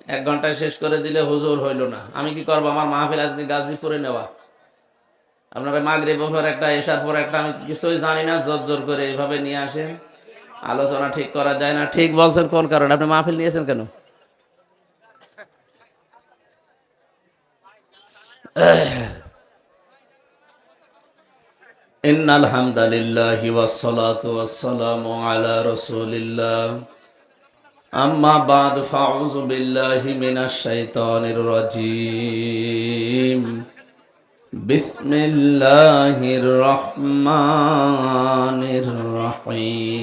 এক ঘন্টায় শেষ করে দিলে হুজুর হইল না। আমি কি করবো? আমার মাহফিল আজকে গাজীপুরে নেওয়া। আপনারা মাগরিব পর একটা, এশার পর একটা, আমি কিছুই জানি না, জোর জোর করে এইভাবে নিয়ে আসেন। আলোচনা ঠিক করা যায় না। ঠিক বলছেন কোন কারণে? আপনি মাহফিল নিয়েছেন কেন? ইন্নাল হামদালিল্লাহি ওয়াসসালাতু ওয়াসসালামু আলা রাসূলিল্লাহ। আম্মা বা'দু ফাউযু বিল্লাহি মিনাশ শাইতানির রাজীম। বিসমিল্লাহির রহমানির রহিম।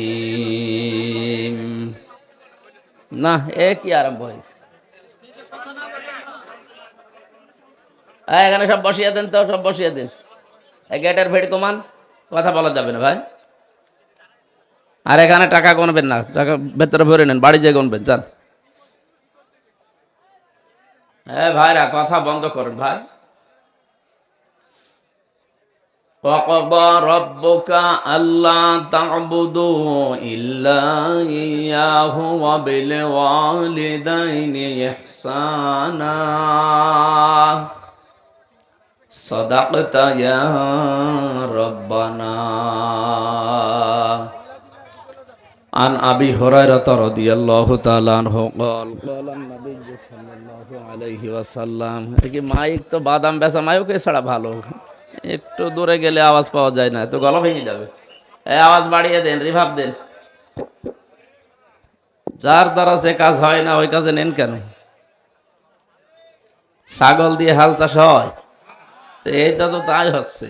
না, কি আরম্ভ হয়েছে? এখানে সব বসিয়ে দেন তো, সব বসিয়ে দেন। গেটের ভেড় কমান, কথা বলা যাবে না ভাই। আর এখানে টাকা গুনবেন না, টাকা ভেতরে ভরে নেন, বাড়ি যেয়ে গুনবেন, যান। ভাইরা কথা বন্ধ করেন ভাই। وَقَضَى رَبُّكَ أَلَّا تَعْبُدُوا إِلَّا إِيَّاهُ وَبِالْوَالِدَيْنِ إِحْسَانًا صدقت يا ربنا عن أبي هريرة رضي الله تعالى عنه قال قال النبي صلى الله عليه وسلم। কি মাইক তো বাদাম বেচা মাইকে ছাড়া ভালো, একটু দূরে গেলে আওয়াজ পাওয়া যায় না, তো গলা ভেঙে যাবে। আওয়াজ বাড়িয়ে দেন, রিভাব দেন। যার দ্বারা যে কাজ হয় না ওই কাজে নেন কেন? ছাগল দিয়ে হাল চাষ হয়, এইটা তো তাই হচ্ছে।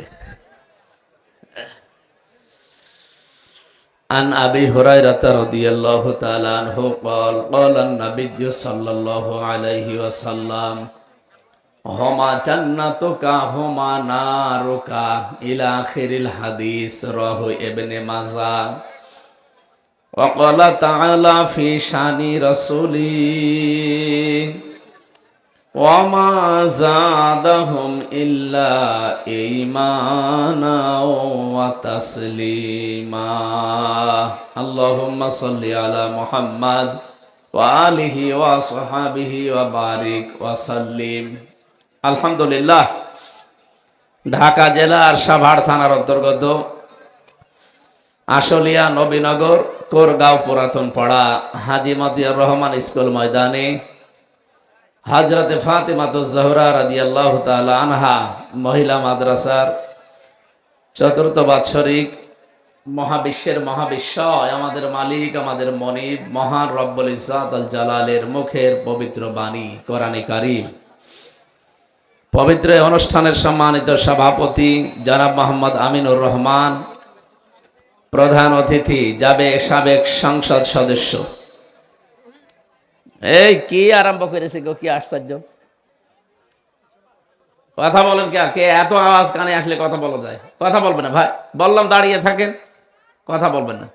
عن أبي هريرة رضي الله تعالى عنه قال قال النبي صلى الله عليه وسلم هما جنتك هما نارك إلى آخر الحديث رواه ابن ماجه وقال تعالى في شان رسوله وما زادهم إلا إيمانا وتسليما اللهم صل على محمد وآله وصحبه وبارك وسلم। আলহামদুলিল্লাহ। ঢাকা জেলার সাভার থানার অন্তর্গত আশুলিয়া নবীনগর কোরগাঁও পুরাতন পাড়া হাজী মতিয়ার রহমান স্কুল ময়দানে হযরতে ফাতিমাতুজ জোহরা রাদিয়াল্লাহু তাআলা আনহা মহিলা মাদ্রাসার চতুর্থ বাৎসরিক মহাবিশ্বের মহাবিশ্বয় আমাদের মালিক, আমাদের মনিব, মহান রব্বুল ইজ্জাত আল জালালের মুখের পবিত্র বাণী কোরআনে কারীম। পবিত্র অনুষ্ঠানের সম্মানিত সভাপতি জনাব মোহাম্মদ আমিনুর রহমান, প্রধান অতিথি সাবেক সংসদ সদস্য। কি আরম্ভ করেছে গো, কি আশ্চর্য! কথা বলেন। কে এত আওয়াজ কানে আসলে কথা বলা যায়? কথা বলবেন না ভাই, বললাম দাঁড়িয়ে থাকেন, কথা বলবেন না।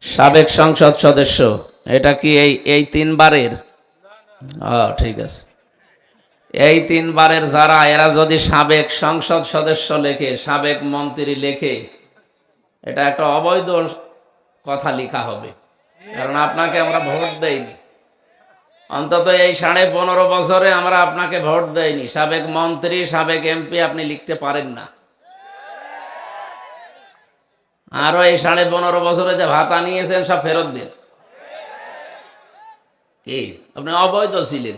সাবেক সংসদ সদস্য, এটা কি এই তিনবারের? ঠিক আছে, এই তিনবারের যারা, এরা যদি সাবেক সংসদ সদস্য লেখে, সাবেক মন্ত্রী লেখে, এটা একটা অবৈধ কথা লেখা হবে, কারণ আপনাকে আমরা ভোট দেইনি। অন্তত এই 15.5 বছরে আমরা আপনাকে ভোট দেইনি। সাবেক মন্ত্রী, সাবেক এমপি আপনি লিখতে পারেন না। আরো এই 15.5 বছরে যে ভাতা নিয়েছেন সব ফেরত দিন। কি আপনি অবৈধ ছিলেন,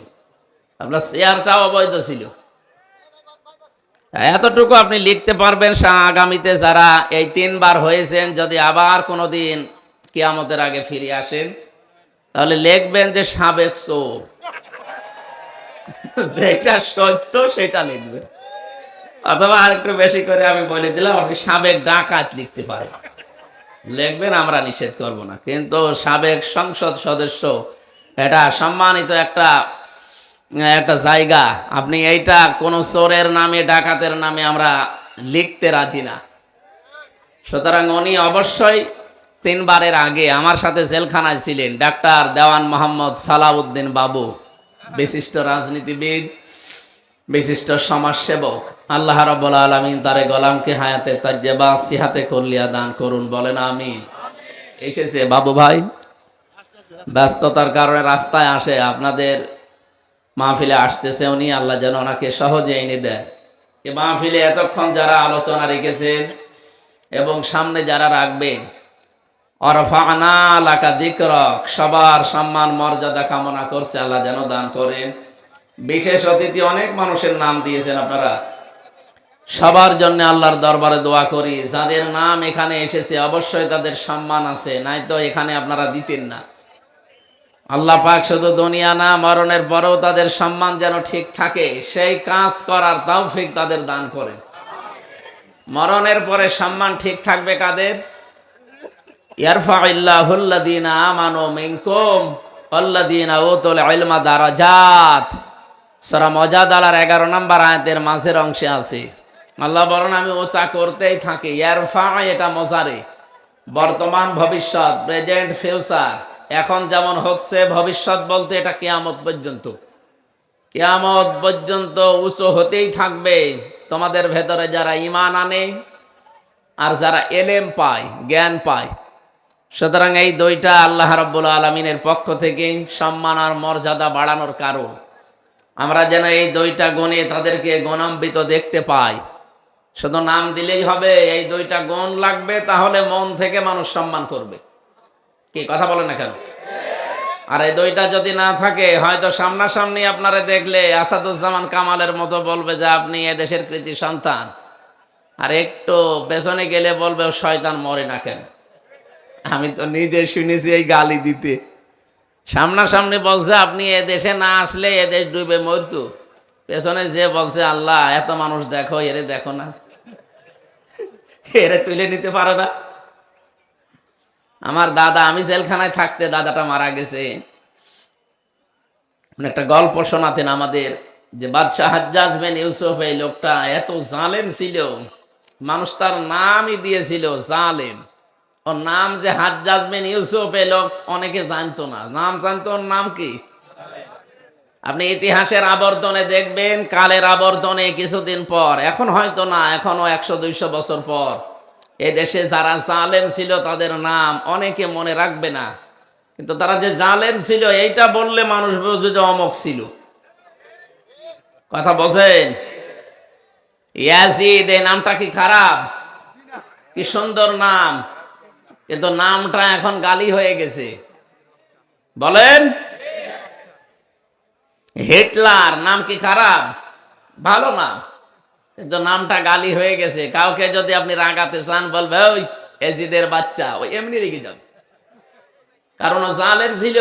আপনার চেয়ারটাও অবৈধ ছিল। এতটুকু আপনি লিখতে পারবেন। আগামীতে যারা এই 3 বার হয়েছেন, যদি আবার কোনোদিন কিয়ামতের আগে ফিরে আসেন, তাহলে লিখবেন যে সাবেক চোর। যেটা সত্য সেটা লিখবেন। অথবা আরেকটু বেশি করে আমি বলে দিলাম, আপনি সাবেক ডাকাত লিখতে পারেন, লিখবেন, আমরা নিষেধ করব না। কিন্তু সাবেক সংসদ সদস্য এটা সম্মানিত একটা জায়গা। আপনি এইটা কোন চোরের নামে, ডাকাতের নামে আমরা লিখতে রাজি না। সুতরাং উনি অবশ্যই 3 বারের আগে আমার সাথে জেলখানায় ছিলেন। ডাক্তার দেওয়ান মোহাম্মদ সালাউদ্দিন বাবু, বিশিষ্ট রাজনীতিবিদ, বিশিষ্ট সমাজসেবক। আল্লাহ রাব্বুল আলামিন তারে গোলামকে হায়াতে তাজ্জেবা সিহাতে কুল্লিয়া দান করুন, বলেন আমিন। এসেছে বাবু ভাই, ব্যস্ততার কারণে রাস্তায় আসে, আপনাদের মাহফিলে আসতেছে উনি, আল্লাহ যেন ওনাকে সহজে এনে দেয়। এই মাহফিলে এতক্ষণ যারা আলোচনা রেখেছেন এবং সামনে যারা রাখবেন, অরফানা লাকা যিকরক, সবার সম্মান মর্যাদা কামনা করছে, আল্লাহ যেন দান করেন। বিশেষ অতিথি অনেক মানুষের নাম দিয়েছেন আপনারা, সবার জন্য আল্লাহর দরবারে দোয়া করি। যাদের নাম এখানে এসেছে অবশ্যই তাদের সম্মান আছে, নাই তো এখানে আপনারা দিতেন না। আল্লাহ পাক শুধু দুনিয়া না, মরণের পরেও তাদের সম্মান যেন ঠিক থাকে, সেই কাজ করার তৌফিক তাদের দান করেন। মরণের পরে সম্মান ঠিক থাকবে কাদের? ইয়ারফাইল্লাহুল্লাযীনা আমানু মিনকুম ওয়াল্লাযীনা উতুল ইলমা দারাজাত। সূরা মুজাদালার 11 নম্বর আয়াতের মাঝের অংশে আছে, আল্লাহ বলেন আমি উঁচা করতেই থাকি। ইয়ারফা এটা মুজারে, বর্তমান ভবিষ্যৎ, প্রেজেন্ট ফিউচার। এখন যেমন হচ্ছে, ভবিষ্যৎ বলতে এটা কিয়ামত পর্যন্ত। কিয়ামত পর্যন্ত উঁচু হতেই থাকবে তোমাদের ভেতরে যারা ঈমান আনে আর যারা ইলম পায়, জ্ঞান পায়। সুতরাং এই দুইটা আল্লাহ রাব্বুল আলামিনের পক্ষ থেকে সম্মান আর মর্যাদা বাড়ানোর কারণ। আমরা যেন এই দুইটা গুণে তাদেরকে গুণান্বিত দেখতে পাই। শুধু নাম দিলেই হবে, এই দুইটা গুণ লাগবে, তাহলে মন থেকে মানুষ সম্মান করবে। কি কথা বলেন না কেন? আর এই দুইটা যদি না থাকে, হয়তো সামনাসামনি আপনারা দেখলে আসাদুজ্জামান কামালের মতো বলবে যে আপনি এদেশের কৃতি সন্তান, আর একটু পেছনে গেলে বলবে ও শয়তান, মরে না কেন। আমি তো নিজে শুনেছি এই গালি দিতে। সামনাসামনি বলছে আপনি এদেশে না আসলে এদেশ ডুবে মরতো, পেছনে যে বলছে আল্লাহ এত মানুষ দেখো, এরে দেখো না, এরে তুলে নিতে পারো না। আমার দাদা, আমি জেলখানায় থাকতে দাদাটা মারা গেছে, একটা গল্প শোনাতেন আমাদের, যে বাদশাহ হাজ্জাজ বিন ইউসুফ, এই লোকটা এত জালেম ছিল, মানুষ তার নামই দিয়েছিল জালেম। ওর নাম যে হাজ্জাজ বিন ইউসুফ, এই লোক অনেকে জানতো না, নাম জানতো ওর নাম কি। আপনি ইতিহাসের আবর্তনে দেখবেন, কালের আবর্তনে কিছুদিন পর, এখন হয়তো না, এখনো 100-200 বছর পর, এ দেশে যারা জালেম ছিল তাদের নাম অনেকে মনে রাখবে না, কিন্তু তারা যে জালেম ছিল এইটা বললে মানুষ বুঝবে যে অমক ছিল। কথা বলেন? ইয়াজিদ, এই নামটা কি খারাপ? কি সুন্দর নাম, কিন্তু নামটা এখন গালি হয়ে গেছে। বলেন, হিটলার নাম কি খারাপ? ভালো নাম, কিন্তু নামটা গালি হয়ে গেছে। কাউকে যদি আপনি রাগাতে চান, বলবে ওই এজিদের বাচ্চা, ওই এমনি রেগে যাবে। কারণ ও জালেম ছিল,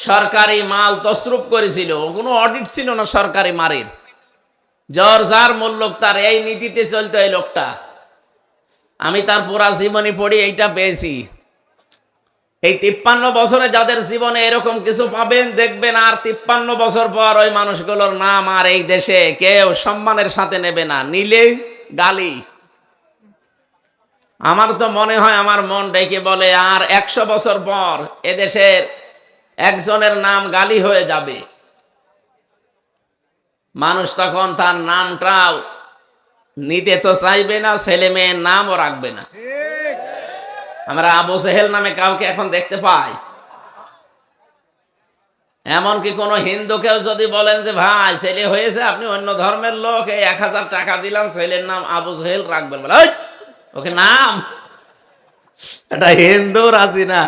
সরকারি মাল তসরুপ করেছিল, কোনো অডিট ছিল না সরকারি মারের, জর যার মূল্য তার, এই নীতিতে চলতো এই লোকটা। আমি তার পুরা জীবনী পড়ি, এইটা পেয়েছি। এই 53 বছরে যাদের জীবনে এরকম কিছু পাবেন, দেখবেন আর 53 বছর পর ওই মানুষগুলোর নাম আর এই দেশে কেউ সম্মানের সাথে নেবে না, নিলে গালি। আমার তো মনে হয়, আমার মন ডেকে বলে, আর 100 বছর পর এদেশের একজনের নাম গালি হয়ে যাবে। মানুষ তখন তার নামটাও নিতে তো চাইবে না, ছেলে মেয়ের নামও রাখবে না। আমরা আবু জেহেল নামে কাউকে এখন দেখতে পাই? এমনকি কোন হিন্দুকেও যদি বলেন যে ভাই ছেলে হয়েছে, আপনি অন্য ধর্মের লোক, এই 1000 টাকা দিলাম, ছেলের নাম আবু জেহেল রাখবেন, বলে ওকে নাম, এটা হিন্দু রাজি না।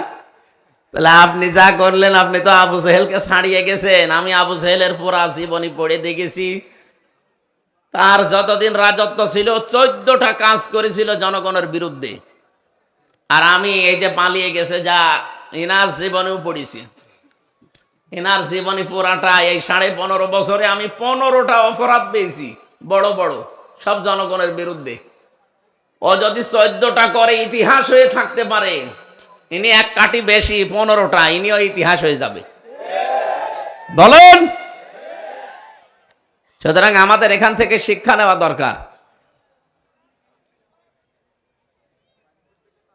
তাহলে আপনি যা করলেন, আপনি তো আবু জেহেলকে ছাড়িয়ে গেছেন। আমি আবু জেহেলের পুরা জীবনী পড়ে দেখেছি, তার যতদিন রাজত্ব ছিল 14টা কাজ করেছিল জনগণের বিরুদ্ধে। আর আমি এই যে পালিয়ে গেছে, যা ইনার জীবনেও পড়েছি, ইনার জীবনী পুরাটা, এই 15.5 বছরে আমি 15টা অপরাধ পেয়েছি, বড় বড়, সব জনগণের বিরুদ্ধে। ও যদি 14টা করে ইতিহাস হয়ে থাকতে পারে, ইনি এক কাটি বেশি, 15টা, ইনিও ইতিহাস হয়ে যাবে। বলেন? সুতরাং আমাদের এখান থেকে শিক্ষা নেওয়া দরকার।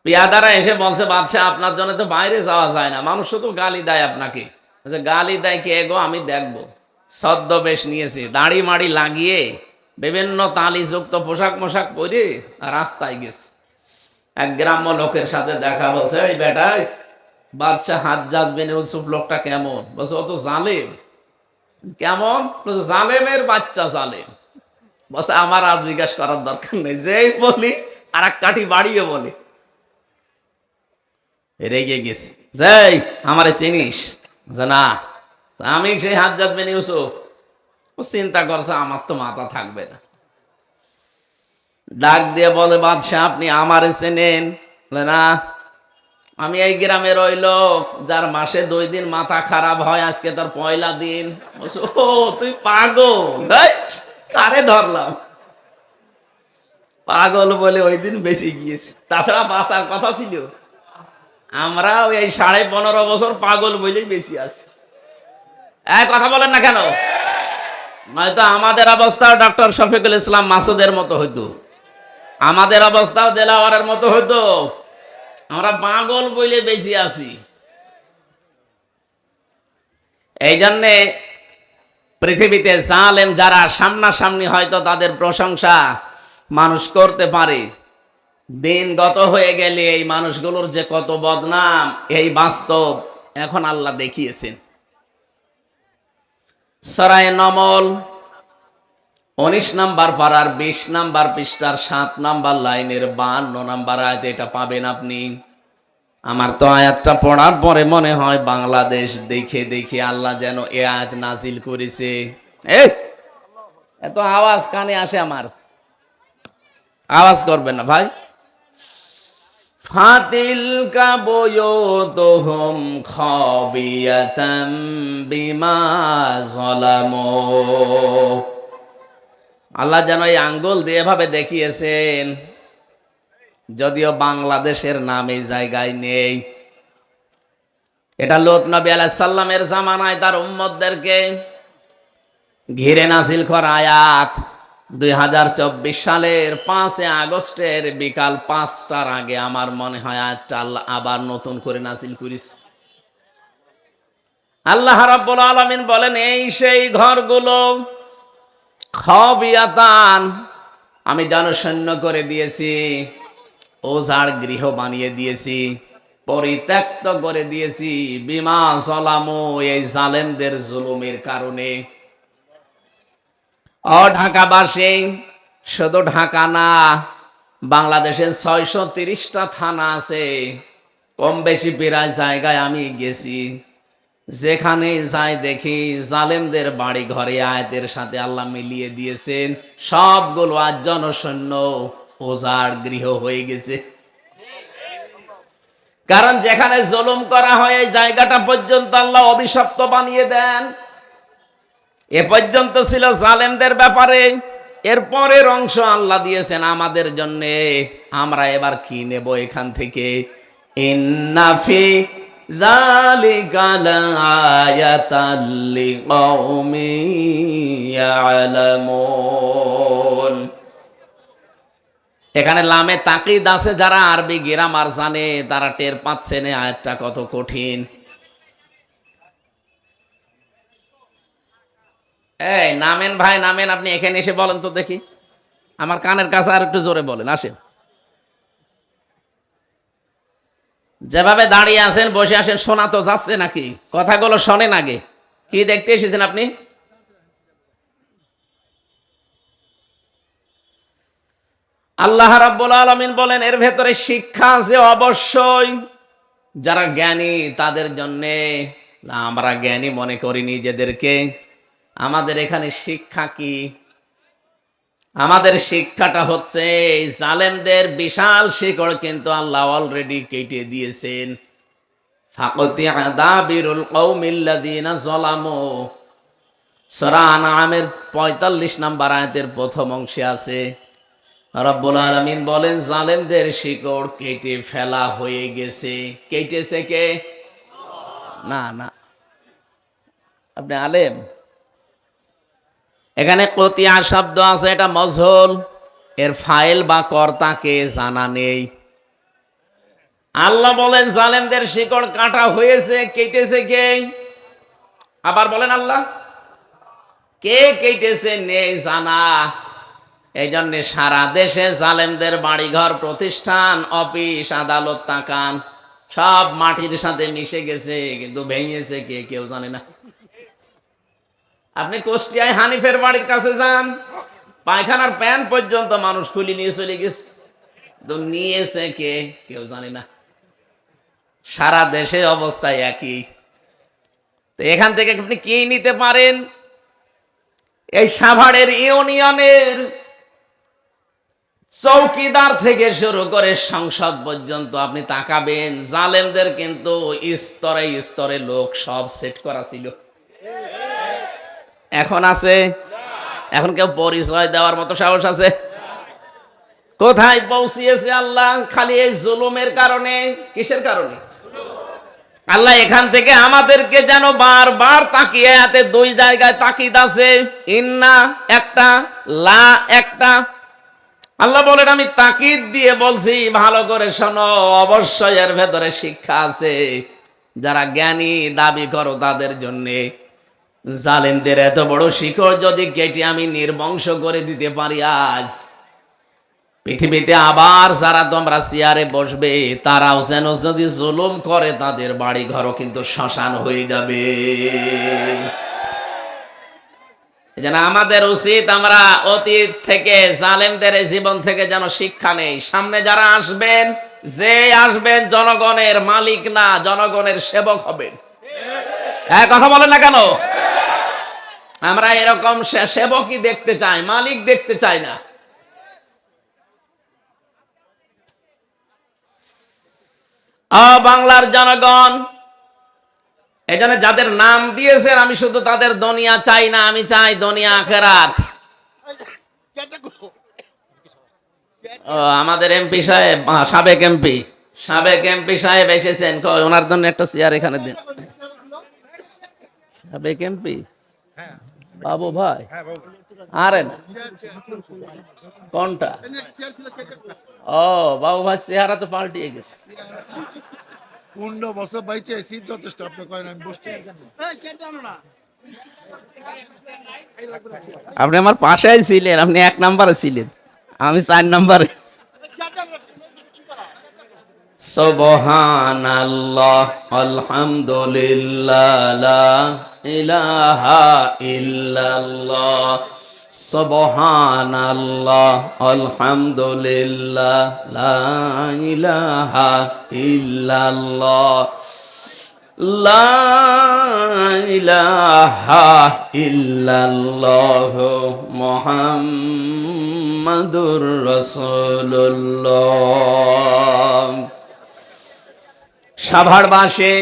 পিয়াদারা এসে বলছে, বাদশা আপনার জন্য তো বাইরে যাওয়া যায় না, মানুষ শুধু গালি দেয় আপনাকে। গালি দেয় কে গো? আমি দেখবো। ছদ্মবেশ নিয়েছে, দাড়ি মাড়ি লাগিয়ে, বিভিন্ন তালিযুক্ত পোশাক মোশাক পরে রাস্তায় গেছে। এক গ্রাম্য লোকের সাথে দেখা, বলছে এই বেটাই বাদশাহ হাজ্জাজ বিন ইউসুফ লোকটা কেমন? বলছে ও তো জালেম। কেমন? বলছে জালেমের বাচ্চা জালেম। বলছে আমার আর জিজ্ঞাসা করার দরকার নেই, যেই বলি আর এক কাঠি বাড়িয়ে বলি। রেগে গেছি, যাই আমারে চিনিস? যে না, আমি সেই হাজ্জাজ বিন ইউসুফ। ও চিন্তা করছে আমার তো মাথা থাকবে না, ডাক দিয়ে বলে বাদশাহ আপনি আমারে চেনেন? বলে না, আমি এই গ্রামের ওই লোক যার মাসে 2 দিন মাথা খারাপ হয়, আজকে তার পয়লা দিন। বলছে ও তুই পাগল। কারে ধরলাম? পাগল বলে ওই দিন বেঁচে গিয়েছে, তাছাড়া বাঁচার কথা ছিল। আমরা ওই 15.5 বছর পাগল বলেই বেশি আছি। কথা বলেন না কেন? নয়তো আমাদের অবস্থা ডক্টর শফিকুল ইসলাম মাসুদের মতো হইতো, আমাদের অবস্থাও দেলাওয়ারের মতো হইতো। আমরা পাগল বলে বেশি আছি। এই জন্যে পৃথিবীতে জালেম যারা সামনাসামনি হয়তো তাদের প্রশংসা মানুষ করতে পারে, দিন গত হয়ে গেলে এই মানুষগুলোর যে কত বদনাম এই বাস্তব এখন আল্লাহ দেখিয়েছেন। সূরা নমল 19 নম্বর পারার 20 নম্বর পৃষ্ঠার 7 নম্বর লাইনের 52 নম্বর আয়াত এটা পাবেন আপনি। আমার তো আয়াতটা পড়ার পরে মনে হয় বাংলাদেশ দেখে দেখে আল্লাহ যেন এ আয়াত নাজিল করেছে। এত আওয়াজ কানে আসে আমার, আওয়াজ করবেন না ভাই। ফাতিলকা বুয়ুতুহুম খাবিয়াতাম বিমা যালামু। আল্লাহ যেন এই আঙ্গুল দিয়ে এভাবে দেখিয়েছেন, যদিও বাংলাদেশের নাম এই জায়গায় নেই। এটা লূত নবী আলাইহিস সালামের জামানায় তার উম্মতদেরকে ঘিরে নাজিল করা আয়াত। 2024 সালের 5 আগস্টের বিকাল 5টার আগে আমার মনে হয় আয়াতটা আল্লাহ আবার নতুন করে নাজিল করেছে। আল্লাহ রাব্বুল আলামিন বলেন এই সেই ঘরগুলো খাবিয়াতান, আমি জনশূন্য করে দিয়েছি, ওজার গৃহ বানিয়ে দিয়েছি, পরিত্যক্ত করে দিয়েছি, বিমা যালামু, এই জালেমদের জুলুমের কারণে। ঢাকাবাসী, শুধু ঢাকা না, বাংলাদেশের 630টা থানা আছে, কম বেশি প্রায় জায়গায় আমি গেছি। যেখানে যাই দেখি জালেমদের বাড়ি ঘরে আয়াতের সাথে আল্লাহ মিলিয়ে দিয়েছেন, সবগুলো আজ জনশূন্য ওজার গৃহ হয়ে গেছে। কারণ যেখানে জুলুম করা হয় এই জায়গাটা পর্যন্ত আল্লাহ অভিশপ্ত বানিয়ে দেন। এ পর্যন্ত ছিল জালেমদের ব্যাপারে, এরপরের অংশ আল্লাহ দিয়েছেন আমাদের জন্য। আমরা এবার কি নেব এখান থেকে? ইন্না ফি যালিকা লাআয়াতাল লিকাউমিন ইয়ালামুন। এখানে লামে তাকিদ আছে, যারা আরবি গ্রামার জানে তারা টের পাচ্ছেন এই আয়াতটা কত কঠিন। এই নামেন ভাই, নামেন, আপনি এখানে এসে বলেন তো দেখি, আমার কানের কাছে আর একটু জোরে বলেন, আসেন। যেভাবে দাঁড়িয়ে আছেন বসে আসেন, শোনা তো যাচ্ছে নাকি? কথাগুলো শোনেন আগে। কি দেখতে এসেছেন আপনি? আল্লাহ রাব্বুল আলামিন বলেন এর ভেতরে শিক্ষা আছে অবশ্যই, যারা জ্ঞানী তাদের জন্যে। আমরা জ্ঞানী মনে করি নিজেদেরকে। আমাদের এখানে শিক্ষা কি? আমাদের শিক্ষাটা হচ্ছে জালেমদের বিশাল শিকড় কিন্তু আল্লাহ অলরেডি কেটে দিয়েছেন। ফাকাতিয়া দাবিরুল কওমিল্লাযিনা যালামু, সূরা আনআমের 45 নম্বর আয়াতের প্রথম অংশে আছে। রব্বুল আলামিন বলেন জালেমদের শিকড় কেটে ফেলা হয়ে গেছে। কেটেছে কে? না না, আপনি আলেম। এখানে কতিয়া শব্দ আছে, এটা মজহুল, এর ফাইল বা কর্তাকে জানা নেই। আল্লাহ বলেন জালেমদের শিকড় কাটা হয়েছে, কেটেছে কে? আবার বলেন আল্লাহ কে কেটেছে নেই জানা। এই জন্য সারা দেশে জালেমদের বাড়িঘর, প্রতিষ্ঠান, অফিস, আদালত তাকান, সব মাটির সাথে মিশে গেছে, কিন্তু ভেঙেছে কে কেউ জানে না। আপনি কুষ্টিয়ায় হানিফের বাড়ির কাছে যান, পায়খানার প্যান পর্যন্ত মানুষ খুলে নিয়ে চলে গেছে, তো নিয়েছে কে কেউ জানে না। সারা দেশে অবস্থা একই। তো এখান থেকে আপনি কি নিতে পারেন? এই সাভারের ইউনিয়নের চৌকিদার থেকে শুরু করে সংসদ পর্যন্ত আপনি তাকাবেন, জালেমদের কিন্তু স্তরে স্তরে লোক সব সেট করা ছিল। এখন আছে? এখন কেউ পরিচয় দেওয়ার মতো সাহস আছে? কোথায় পৌঁছিয়েছে আল্লাহ? খালি এই জুলুমের কারণে। কিসের কারণে? আল্লাহ এখান থেকে আমাদেরকে যেন বারবার তাকিয়ে, হাতে দুই জায়গায় তাকিদ আছে, ইন্না একটা, লা একটা। আল্লাহ বলেন আমি তাকিদ দিয়ে বলছি, ভালো করে শোনো, অবশ্যই এর ভেতরে শিক্ষা আছে। যারা জ্ঞানী দাবি করো তাদের জন্যে। জালেমদের এত বড় শিকড় যদি কেটে আমি নির্বংশ করে দিতে পারি, আজ পৃথিবীতে আবার যারা তোমরা চেয়ারে বসবে, তারাও যেন যদি জুলুম করে, তাদের বাড়ি ঘরও কিন্তু শ্মশান হয়ে যাবে। যেন আমাদের উচিত আমরা অতীত থেকে, জালেমদের জীবন থেকে যেন শিক্ষা নেই। সামনে যারা আসবেন, যে আসবেন জনগণের মালিক না, জনগণের সেবক হবেন। কথা বলেন না কেন? আমরা এরকম সেবকই দেখতে চাই, মালিক দেখতে চাই না। বাংলার জনগণ, এই জন্য যাদের নাম দিয়েছেন, আমি শুধু তাদের দুনিয়া চাই না, আমি চাই দুনিয়া আখিরাত। আমাদের এমপি সাহেব, সাবেক এমপি সাহেব এসেছেন, ওনার জন্য একটা চেয়ার এখানে দিন। সাবেক এমপি বাবু ভাই, আরে না কোনটা? ও বাবু ভাই চেহারা তো পাল্টিয়ে গেছে। 15 বছর বাইচে আছি, যথেষ্ট। আপনি করেন আমি বসছি। আপনি আমার পাশেই ছিলেন, আপনি 1 নম্বরে ছিলেন, আমি 4 নম্বরে। সুবহানাল্লাহ, আলহামদুলিল্লাহ, লা ইলাহা ইল্লাল্লাহ। সুবহানাল্লাহ, আলহামদুলিল্লাহ, লা ইলাহা ইল্লাল্লাহ, লা ইলাহা ইল্লাল্লাহ, মুহাম্মাদুর রাসূলুল্লাহ। সাভারবাসী,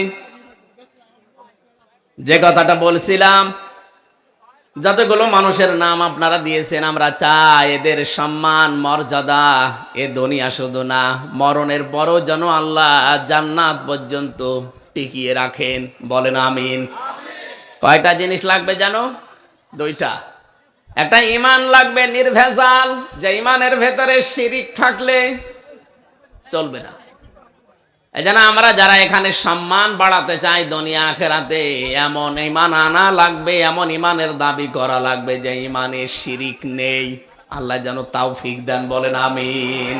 যে কথাটা বলছিলাম, যতগুলো মানুষের নাম আপনারা দিয়েছেন, আমরা চাই এদের সম্মান মর্যাদা এ দুনিয়া শুধু না, মরণের পরও যেন আল্লাহ জান্নাত পর্যন্ত টিকিয়ে রাখেন। বলেন আমিন। কয়টা জিনিস লাগবে জানো? 2টা। একটা ঈমান লাগবে নির্ভেজাল, যে ঈমানের ভেতরে শিরিক থাকলে চলবে না। এজন্য আমরা যারা এখানে সম্মান বাড়াতে চাই দুনিয়া আখিরাতে, এমন ঈমান আনা লাগবে, এমন ঈমানের দাবি করা লাগবে যে ঈমানে শিরিক নেই। আল্লাহ যেন তৌফিক দেন। বলেন আমিন।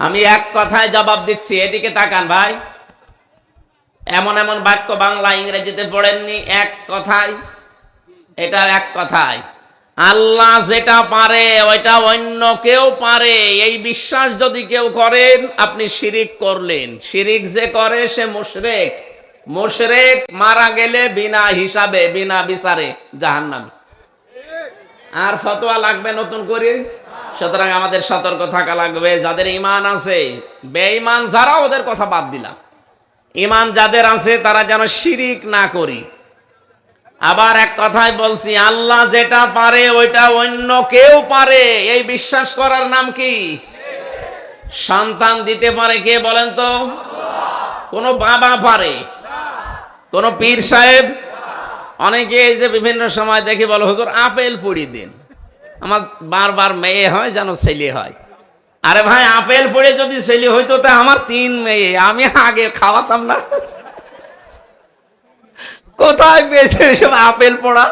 আমি এক কথায় জবাব দিচ্ছি, এদিকে তাকান ভাই। এমন এমন বাক্য বাংলা ইংরেজিতে পড়েননি, এক কথায়, এটা এক কথায়। আল্লাহ যেটা পারে ওইটা অন্য কেউ পারে, এই বিশ্বাস যদি কেউ করেন, আপনি শিরিক করলেন। শিরিক যে করে সে মুশরিক। মুশরিক মারা গেলে বিনা হিসাবে, বিনা বিচারে জাহান্নামী। আর ফতোয়া লাগবে নতুন করে? সুতরাং আমাদের সতর্ক থাকা লাগবে। যাদের ঈমান আছে, বেঈমান যারা, ওদের কথা বাদ দিলাম, ঈমান যাদের আছে তারা যেন শিরিক না করি। আবার এক কথায় বলছি, আল্লাহ যেটা পারে ওইটা অন্য কেউ পারে, এই বিশ্বাস করার নাম কি? সন্তান দিতে পারে কে বলেন তো? কোন বাবা পারে? কোন পীর সাহেব? অনেকে এই যে বিভিন্ন সময় দেখি বলে, হুজুর আপেল পুড়ি দিন, আমার বারবার মেয়ে হয় যেন ছেলে হয়। আরে ভাই, আপেল পড়ে যদি ছেলে হইতো তা আমার 3 মেয়ে, আমি আগে খাওয়াতাম না? কোথায় পেয়েছে এসব আপেল পড়া?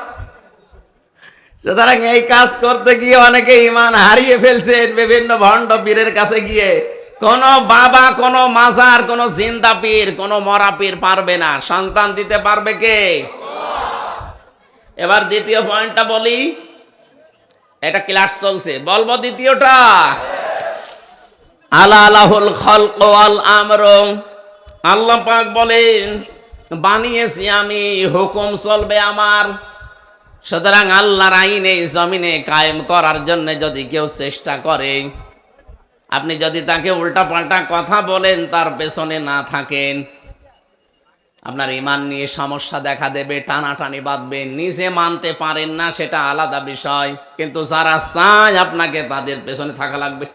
সুতরাং এই কাজ করতে গিয়ে অনেকে ঈমান হারিয়ে ফেলছেন, বিভিন্ন ভণ্ড পীরের কাছে গিয়ে কোন বাবা, কোন মাজার, কোন জিন্দা পীর, কোন মরা পীর পারবে না। সন্তান দিতে পারবে কে? এবার দ্বিতীয় পয়েন্টটা বলি, এটা ক্লাস চলছে, বলবো দ্বিতীয়টা। আলা লাহুল খালক ওয়াল আমর, আল্লাহ পাক বলেন বানিয়েছি আমি, হুকুম চলবে আমার। সুতরাং আল্লাহর আইন এই জমিনে কায়েম করার জন্য যদি কেউ চেষ্টা করে, আপনি যদি তাকে উল্টা পাল্টা কথা বলেন, তার পেছনে না থাকেন, আপনার ঈমান নিয়ে সমস্যা দেখা দেবে, টানাটানি বাঁধবে। নিজে মানতে পারেন না সেটা আলাদা বিষয়, কিন্তু যারা চায় আপনাকে, তাদের পেছনে থাকা লাগবে।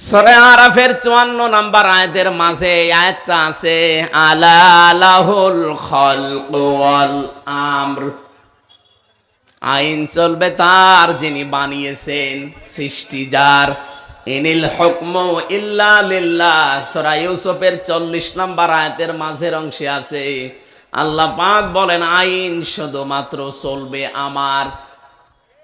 সূরা আরাফের 54 নম্বর আয়াতের মাঝে এই আয়াতটা আছে, আলা লাহুল খালক ওয়াল আমর, আইন চলবে তার যিনি বানিয়েছেন, সৃষ্টি যার। ইনিল হুকমু ইল্লা লিল্লাহ, সূরা ইউসুফের 40 নম্বর আয়াতের মাঝের অংশে আছে, আল্লাহ পাক বলেন আইন শুধুমাত্র চলবে আমার।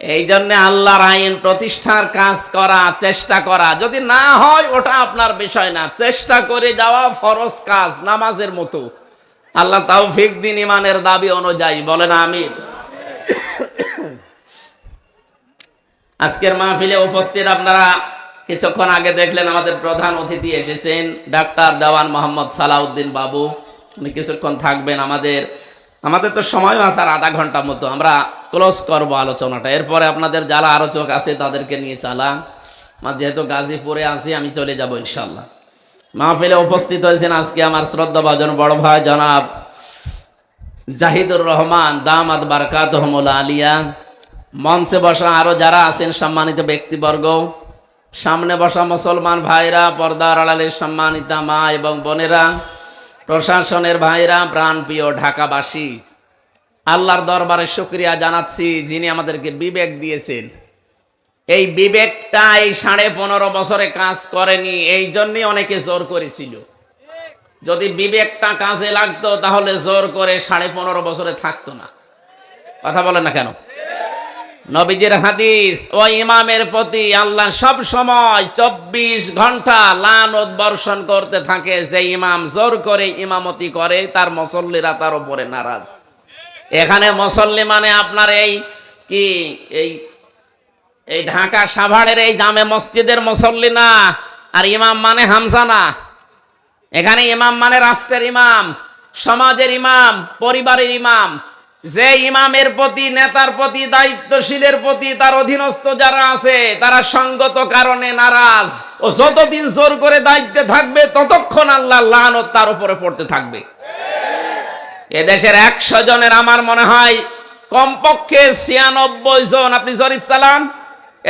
এই জন্য আল্লাহর আইন প্রতিষ্ঠার কাজ করা, চেষ্টা করা, যদি না হয় ওটা আপনার বিষয় না, চেষ্টা করে যাওয়া ফরজ কাজ, নামাজের মতো। আল্লাহ তৌফিক দিন ইমানের দাবি অনুযায়ী, বলেন আমিন। আজকের মাহফিলে উপস্থিত আপনারা কিছুক্ষণ আগে দেখলেন আমাদের প্রধান অতিথি এসেছেন, ডাক্তার দেওয়ান মোহাম্মদ সালাউদ্দিন বাবু। উনি কিছুক্ষণ থাকবেন। আমাদের তো সময়ও আছে আর আধা ঘন্টা মতো, আমরা ক্লোজ করব আলোচনাটা। এরপরে আপনাদের যারা আলোচক আছে তাদেরকে নিয়ে যেহেতু গাজীপুরে আছি, আমি চলে যাব ইনশাল্লাহ। মাহফিলে উপস্থিত হয়েছেন আজকে আমার শ্রদ্ধাভাজন বড় ভাই জনাব জাহিদুর রহমান দামাত বারকাতুহুমুল আলিয়া। মঞ্চে বসা আরো যারা আছেন সম্মানিত ব্যক্তিবর্গ, সামনে বসা মুসলমান ভাইরা, পর্দার আড়ালের সম্মানিতা মা এবং বোনেরা, প্রশাসনের ভাইরা, প্রাণপ্রিয় ঢাকাবাসী, আল্লাহর দরবারে শুকরিয়া জানাচ্ছি যিনি আমাদেরকে বিবেক দিয়েছেন। এই বিবেকটা এই 15.5 বছরে কাজ করেনি, এই জন্যই অনেকে জোর করেছিল। যদি বিবেকটা কাজে লাগতো তাহলে জোর করে 15.5 বছরে থাকতো না। কথা বলেন না কেন? নবীজির হাদিস, ও ইমামের প্রতি আল্লাহ সব সময় 24 ঘন্টা লানত বর্ষণ করতে থাকে। যে ইমাম জোর করে ইমামতি করে, তার মুসল্লিরা তার উপরে নারাজ। এখানে মুসল্লি মানে আপনার এই ঢাকা সাভারের এই জামে মসজিদের মুসল্লি না, আর ইমাম মানে হামজা না। এখানে ইমাম মানে রাষ্ট্রের ইমাম, সমাজের ইমাম, পরিবারের ইমাম। যে ইমামের প্রতি, নেতার প্রতি, দায়িত্বশীলের প্রতি তার অধীনস্থ যারা আছে তারা সঙ্গত কারণে নারাজ, ও যতদিন জোর করে দায়িত্বে থাকবে ততক্ষণ আল্লাহর লানত তার উপরে পড়তে থাকবে। এদেশের 100 জনের আমার মনে হয় কমপক্ষে 96 জন, আপনি জরিপ চালান,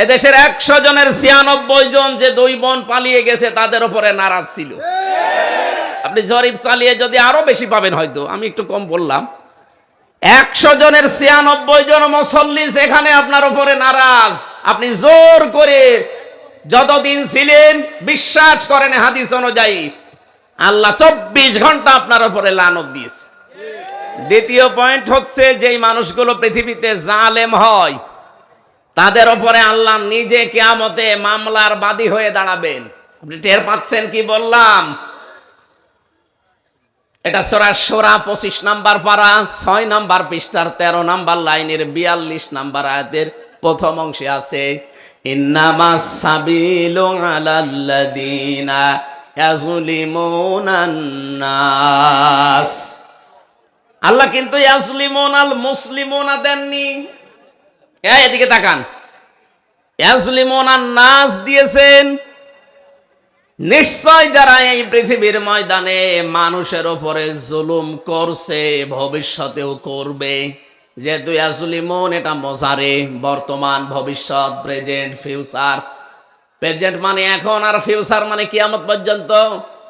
এদেশের 100 জনের 96 জন যে 2 বোন পালিয়ে গেছে তাদের উপরে নারাজ ছিল। আপনি জরিপ চালিয়ে যদি আরো বেশি পাবেন, হয়তো আমি একটু কম বললাম। 100 জনের 96 জন মুসল্লি যেখানে আপনার উপরে নারাজ, আপনি জোর করে যতদিন ছিলেন, বিশ্বাস করেন হাদিস অনুযায়ী আল্লাহ 24 ঘন্টা আপনার উপরে লানত দিয়েছে। দ্বিতীয় পয়েন্ট হচ্ছে, যেই মানুষগুলো পৃথিবীতে জালেম হয় তাদের উপরে আল্লাহ নিজে কিয়ামতে মামলার বাদী হয়ে দাঁড়াবেন। আপনি টের পাচ্ছেন কি বললাম? এটা সূরা শুরা 25 নাম্বার পারা 6 নাম্বার পৃষ্ঠার 13 নাম্বার লাইনের 42 নাম্বার আয়াতের প্রথম অংশে আছে, ইন্নামাস সাবিলু আলাল্লাযিনা ইয়াজলিমুনান নাস। আল্লাহ কিন্তু ইয়াজলিমুনাল মুসলিমুনা দেননি। এদিকে তাকান, ইয়াজলিমুনান নাস দিয়েছেন। নিশ্চয় যারা এই পৃথিবীর ময়দানে মানুষের উপরে জুলুম করছে, ভবিষ্যতেও করবে। যেহেতু ইয়াজলিমুন এটা মোজারে, বর্তমান, ভবিষ্যৎ, প্রেজেন্ট, ফিউচার। প্রেজেন্ট মানে এখন, আর ফিউচার মানে কিয়ামত পর্যন্ত।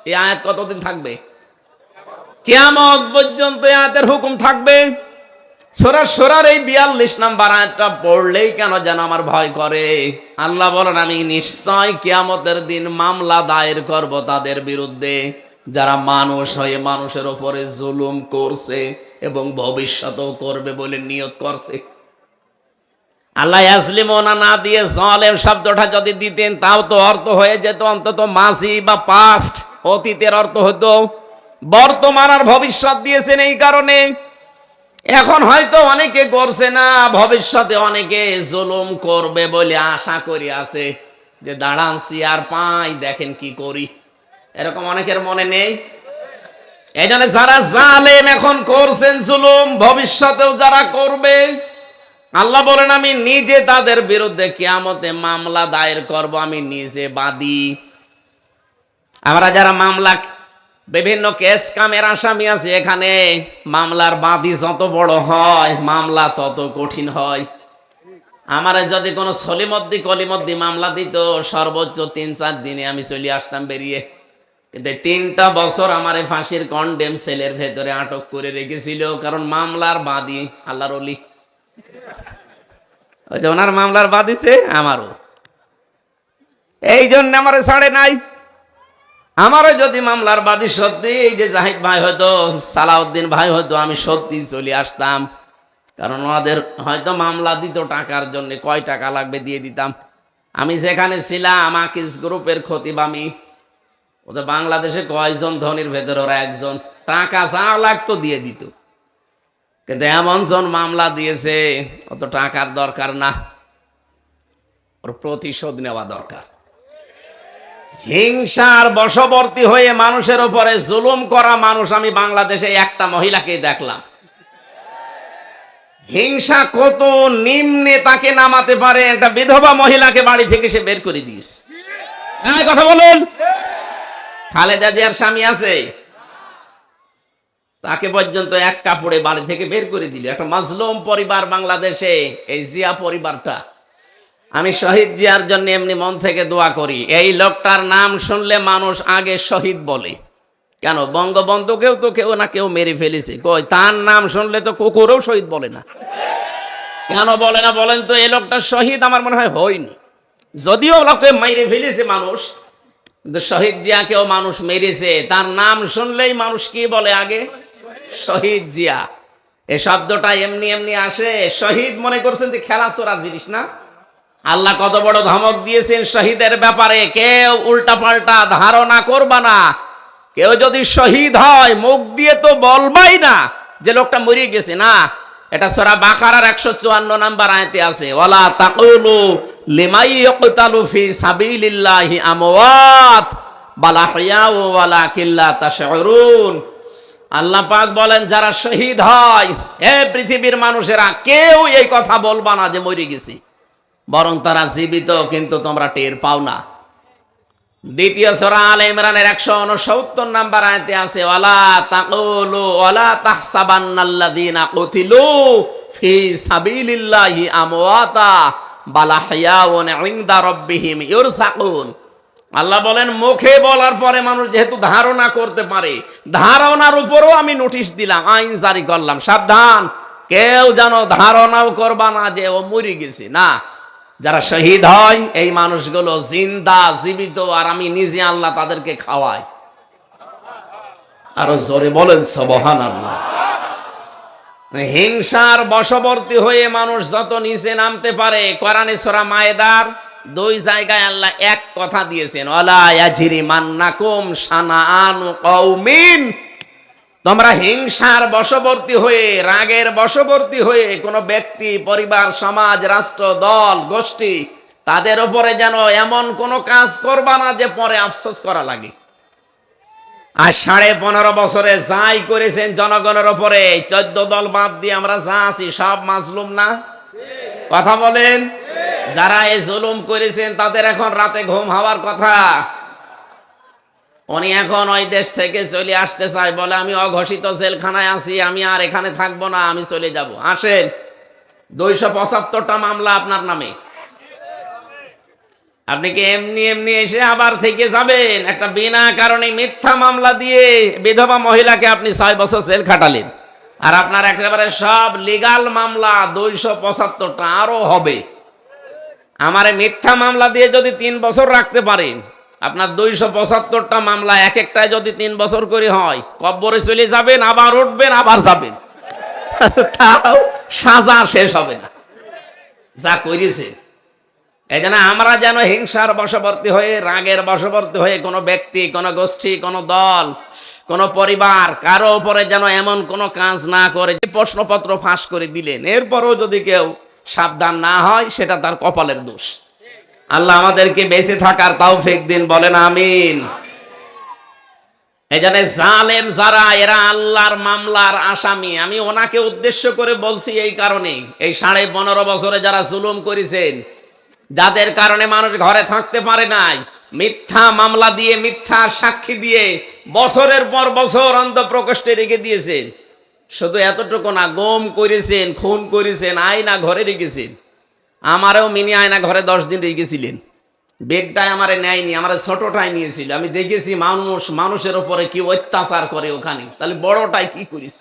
এই আয়াত কতদিন থাকবে? কিয়ামত পর্যন্ত এই আয়াতের হুকুম থাকবে। সূরা শুরার এই 42 নাম্বার আয়াতটা পড়লেই কেন যেন আমার ভয় করে। আল্লাহ বলেন, আমি নিশ্চয় কিয়ামতের দিন মামলা দায়ের করব তাদের বিরুদ্ধে যারা মানুষ হয়ে মানুষের উপরে জুলুম করছে এবং ভবিষ্যতেও করবে বলে নিয়ত করছে। আল্লাহ ইয়াসলিমুনা না দিয়ে জালেম শব্দটা যদি দিতেন তাও তো অর্থ হয়ে যেত অন্তত মাঝি বা পাস্ট, অতীতের অর্থ হতো। বর্তমান আর ভবিষ্যৎ দিয়েছেন এই কারণে এখন হয়তো অনেকে করছে না, ভবিষ্যতে অনেকে জুলুম করবে বলে আশা করি আছে, যে দাঁড়ান চেয়ার পাই দেখেন কি করি, এরকম অনেকের মনে নেই। এই জন্য যারা জালেম এখন করছেন জুলুম, ভবিষ্যতেও যারা করবে, আল্লাহ বলেন আমি নিজে তাদের বিরুদ্ধে কিয়ামতে মামলা দায়ের করব, আমি নিজে বাদী। আমরা যারা মামলা বিভিন্ন কেস কামের আসামি আছে, এখানে মামলার বাদী যত বড় হয় মামলা তত কঠিন হয়। আমার যদি কোনো সলিমদ্দি কলিমদ্দি মামলা দিত, সর্বোচ্চ 3-4 দিনে আমি চলে আসতাম বেরিয়ে। কিন্তু 3টা বছর আমারে ফাঁসির কন্ডেম সেলের ভেতরে আটক করে রেখেছিল, কারণ মামলার বাদী আল্লাহর ওলি। ওই যে ওনার মামলার বাদীছে আমারও, এই জন্য আমারে ছাড়ে নাই। আমারও যদি মামলার বাদী সত্যি এই যে জাহিদ ভাই হয়তো, সালাউদ্দিন ভাই হয়তো, আমি সত্যি চলে আসতাম, কারণ ওনাদের হয়তো মামলা দিত টাকার জন্য, কয় টাকা লাগবে দিয়ে দিতাম। আমি যেখানে ছিলাম আকিস গ্রুপের খতিব আমি, ওদের বাংলাদেশে কয়জন ধনির ভেতর ওরা একজন, টাকা যা লাগতো দিয়ে দিত। কিন্তু এমন জন মামলা দিয়েছে অত টাকার দরকার না, ওর প্রতিশোধ নেওয়া দরকার। হিংসার বশবর্তী হয়ে মানুষের উপরে জুলুম করা মানুষ আমি বাংলাদেশে একটা মহিলাকে দেখলাম। হিংসা কত নিম্নে তাকে নামাতে পারে, একটা বিধবা মহিলাকে বাড়ি থেকে সে বের করে দিয়েছে। কথা বলুন, খালেদা জিয়ার স্বামী আছে, তাকে পর্যন্ত এক কাপড়ে বাড়ি থেকে বের করে দিল। একটা মাজলুম পরিবার বাংলাদেশে, এই জিয়া পরিবারটা। আমি শহীদ জিয়ার জন্য এমনি মন থেকে দোয়া করি। এই লোকটার নাম শুনলে মানুষ আগে শহীদ বলে কেন? বঙ্গবন্ধুকেও তো কেউ না কেউ মেরে ফেলেছে, কই তার নাম শুনলে তো কুকুরও শহীদ বলে না। কেন বলে না বলেন তো? এই লোকটা শহীদ আমার মনে হয় হয়নি, যদিও লোকে মেরে ফেলেছে মানুষ, কিন্তু শহীদ জিয়াকেও মানুষ মেরেছে। তার নাম শুনলেই মানুষ কি বলে আগে? শহীদ জিয়া। এই শব্দটা এমনি এমনি আসে। শহীদ মনে করছেন যে খেলাচোরা জিনিস না? আল্লাহ কত বড় ধমক দিয়েছেন শহীদের ব্যাপারে, কেউ উল্টা পাল্টা ধারণা করবা না। কেউ যদি শহীদ হয় মুখ দিয়ে তো বলবাই না যে লোকটা মরে গেছে, না। এটা সূরা বাকারার 154 নম্বর আয়াতে আছে, ওয়ালা তাকুলু লিমাই ইয়াকতালু ফি সাবিলিল্লাহি আমওয়াত বাল আহইয়াউ ওয়ালাকিন লা তাশউরুন। আল্লাহ পাক বলেন যারা শহীদ হয়, হে পৃথিবীর মানুষেরা, কেউ এই কথা বলবা না যে মরে গেছে, বরং তারা জীবিত, কিন্তু তোমরা টের পাও না। দ্বিতীয় সূরা আলে ইমরানের 169 নম্বর আয়াতে আছে, ওয়ালা তাকুলু ওয়ালা তাহসাবান্নাল্লাযীনা কুতিলু ফি সাবিলিল্লাহি আমওয়াতা বাল আহইয়াউন ইনদা রাব্বিহিম ইরযাকুন। আল্লাহ বলেন মুখে বলার পরে মানুষ যেহেতু ধারণা করতে পারে, ধারণার উপরও আমি নোটিশ দিলাম, আইন জারি করলাম, সাবধান, কেউ যেন ধারণাও করবা না যে ও মরে গেছে। না, যারা শহীদ হয় এই মানুষগুলো জিন্দা, জীবিত, আর আমি নিজে আল্লাহ তাদেরকে খাওয়াই। আরো জোরে বলেন সুবহানাল্লাহ। হিংসার বশবর্তী হয়ে মানুষ যত নিচে নামতে পারে, কোরআনে সূরা মায়েদার 2 জায়গায় আল্লাহ এক কথা দিয়েছেন, ওয়ালা ইয়াজরিমান্নাকুম শানাআনু কওমিন। তোমরা হিংসার বশবর্তী হয়ে, রাগের বশবর্তী হয়ে কোনো ব্যক্তি, পরিবার, সমাজ, রাষ্ট্র, দল, গোষ্ঠী, তাদের উপরে যেন এমন কোনো কাজ করবা না যে পরে আফসোস করা লাগে। আর 15.5 বছরে যাই করেছেন জনগণের উপরে, 14 দল বাদ দিয়ে আমরা যা আছি সব মাজলুম না? কথা বলেন। যারা এই জুলুম করেছেন তাদের এখন রাতে ঘুম হওয়ার কথা। উনি এখন ওই দেশ থেকে চলে আসতে চায়, বলে আমি অঘোষিত জেলখানায় আছি, আমি আর এখানে থাকবো না, আমি চলে যাব। আসেন, 275টা মামলা আপনার নামে। আপনি কি এমনি এমনি এসে আবার থেকে যাবেন? একটা বিনা কারণে মিথ্যা মামলা দিয়ে বিধবা মহিলাকে আপনি 6 বছর জেল খাটালেন, আর আপনার একেবারে সব লিগাল মামলা 275টা আরো হবে। আমারে মিথ্যা মামলা দিয়ে যদি 3 বছর রাখতে পারেন, আপনার 275টা মামলা এক একটায় যদি 3 বছর করে হয়, কব্বরে চলে যাবেন, আবার উঠবেন, আবার যাবেন, তাও সাজা শেষ হবে না। যা করেছে। এই জন্য আমরা যেন হিংসার বশবর্তী হয়ে, রাগের বশবর্তী হয়ে কোনো ব্যক্তি, কোনো গোষ্ঠী, কোনো দল, কোনো পরিবার কারো উপরে যেন এমন কোনো কাজ না করে। যে প্রশ্নপত্র ফাঁস করে দিলেন, এরপরও যদি কেউ সাবধান না হয়, সেটা তার কপালের দোষ। আল্লাহ আমাদেরকে বেঁচে থাকার তৌফিক দিন, বলেন আমিন। এই জন্য জালেম যারা, এরা আল্লাহর মামলার আসামি। আমি ওনাকে উদ্দেশ্য করে বলছি এই কারণে, এই 15.5 বছরে যারা জুলুম করেছেন, যাদের কারণে মানুষ ঘরে থাকতে পারে নাই, মিথ্যা মামলা দিয়ে, মিথ্যা সাক্ষী দিয়ে বছরের পর বছর অন্ধপ্রকোষ্ঠে রেখে দিয়েছেন। শুধু এতটুকু না, গম করেছেন, খুন করেছেন, আয়না ঘরে রেখেছেন। আমারও মিনি আয়না ঘরে 10 দিন রেখেছিলেন। বেডটাই আমারে নেয়নি, আমার ছোটটাই নিয়েছিল। আমি দেখেছি মানুষের উপরে কি অত্যাচার করে ওখানে, তাহলে বড়টাই কি করিস।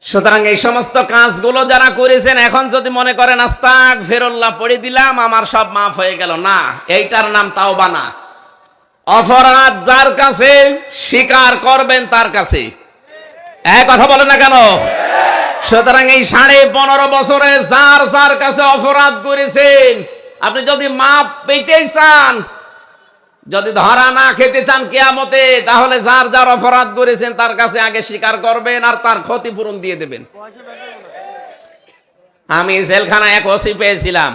সুতরাং এই সমস্ত কাজগুলো যারা করেছেন, এখন যদি মনে করেন আস্তাগফিরুল্লাহ পড়ে দিলাম আমার সব মাফ হয়ে গেল, না, এইটার নাম তাওবা না। অপরাধ যার কাছে, স্বীকার করবেন তার কাছে। এক কথা বলেন না কেন? সুতরাং এই 15.5 বছরে যার যার কাছে অপরাধ করেছেন, আপনি যদি মাপ পেতে চান, যদি ধরা না খেতে চান কিয়ামতে, তাহলে যার যার অপরাধ করেছেন তার কাছে আগে স্বীকার করবেন আর তার ক্ষতিপূরণ দিয়ে দেবেন। আমি জেলখানায় এক ওসি পেয়েছিলাম।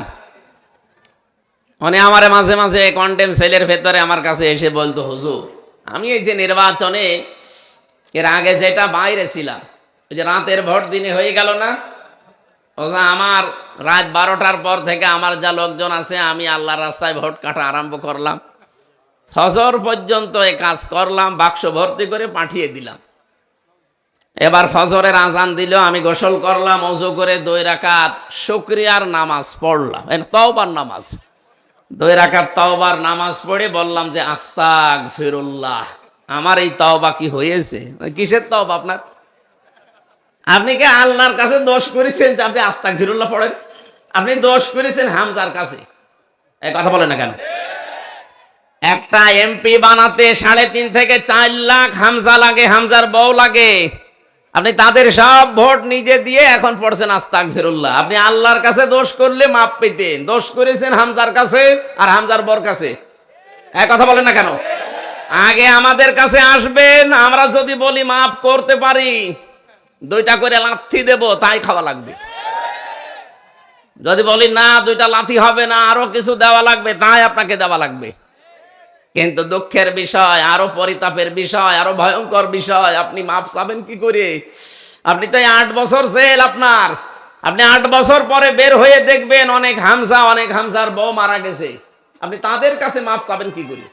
উনি আমারে মাঝে মাঝে কন্টেম সেলের ভেতরে আমার কাছে এসে বলতো, হুজুর, আমি এই যে নির্বাচনে এর আগে যেটা বাইরে ছিলাম, ওই যে রাতের ভোট দিনে হয়ে গেল না, আমার রাত 12টার পর থেকে আমার যা লোকজন আছে, আমি আল্লাহর রাস্তায় ভোট কাটা আরম্ভ করলাম। ফজর পর্যন্ত এই কাজ করলাম, বাক্স ভর্তি করে পাঠিয়ে দিলাম। এবার ফজরের আজান দিল, আমি গোসল করলাম, ওযু করে 2 রাকাত শুকরিয়ার নামাজ পড়লাম, তওবার নামাজ। 2 রাকাত তওবার নামাজ পড়ে বললাম যে আস্তাগফিরুল্লাহ। আমার এই তওবা কি হয়েছে? কিসের তওবা আপনার? আপনি কি আল্লাহর কাছে দোষ করেছেন যে আপনি আস্তাগফিরুল্লাহ পড়েন? আপনি দোষ করেছেন হামজার কাছে। এই কথা বলেন না কেন? একটা এমপি বানাতে 3.5 থেকে 4 লাখ হামজা লাগে, হামজার বউ লাগে। আপনি তাদের সব ভোট নিজে দিয়ে এখন পড়ছেন আস্তাগফিরুল্লাহ। আপনি আল্লাহর কাছে দোষ করলে মাপ পেতেন, দোষ করেছেন হামজার কাছে আর হামজার বর কাছে। এক কথা বলেন না কেন? আগে আমাদের কাছে আসবেন, আমরা যদি বলি মাপ করতে পারি, 2টা করে লাথি দেব, তাই খাওয়া লাগবে। যদি বলি না 2টা লাথি হবে না, আরো কিছু দেওয়া লাগবে, তাই আপনাকে দেওয়া লাগবে। কিন্তু দুঃখের বিষয়, আরো পরিতাপের বিষয়, আরো ভয়ঙ্কর বিষয়, আপনি মাপ চাবেন কি করে? আপনি তো 8 বছর জেল আপনার। আপনি 8 বছর পরে বের হয়ে দেখবেন অনেক হামজার বউ মারা গেছে। আপনি তাদের কাছে মাপ চাবেন কি করে?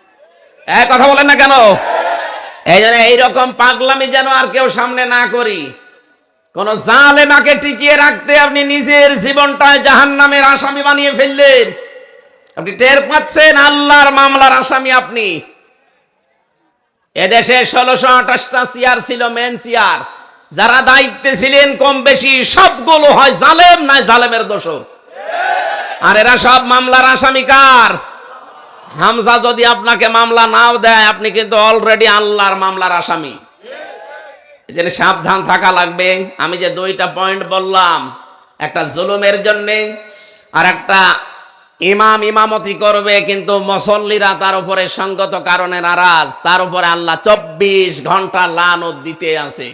এক কথা বলেন না কেন? এই জন্য এইরকম পাগলামি যেন আর কেউ সামনে না করি। কোন জালেমাকে টিকিয়ে রাখতে আপনি নিজের জীবনটায় জাহান্নামের আসামি বানিয়ে ফেললেন। আপনি টের পাচ্ছেন আল্লাহর মামলার আসামি আপনি। এদেশে 1628টা চেয়ার ছিল, মেন চেয়ার। যারা দায়িত্বে ছিলেন কম বেশি সবগুলো হয় জালেম, নয় জালেমের দোষর। আর এরা সব মামলার আসামি কার? হামজা যদি আপনাকে মামলা নাও দেয়, আপনি কিন্তু অলরেডি আল্লাহর মামলার আসামি। এজন্য সাবধান থাকা লাগবে। আমি যে 2টা পয়েন্ট বললাম, একটা জুলুমের জন্যে, আর একটা ইমামতি করবে কিন্তু মুসল্লিরা তার উপরে সঙ্গত কারণে নারাজ, তার উপরে আল্লাহ 24 ঘন্টা লানত দিতে আছে।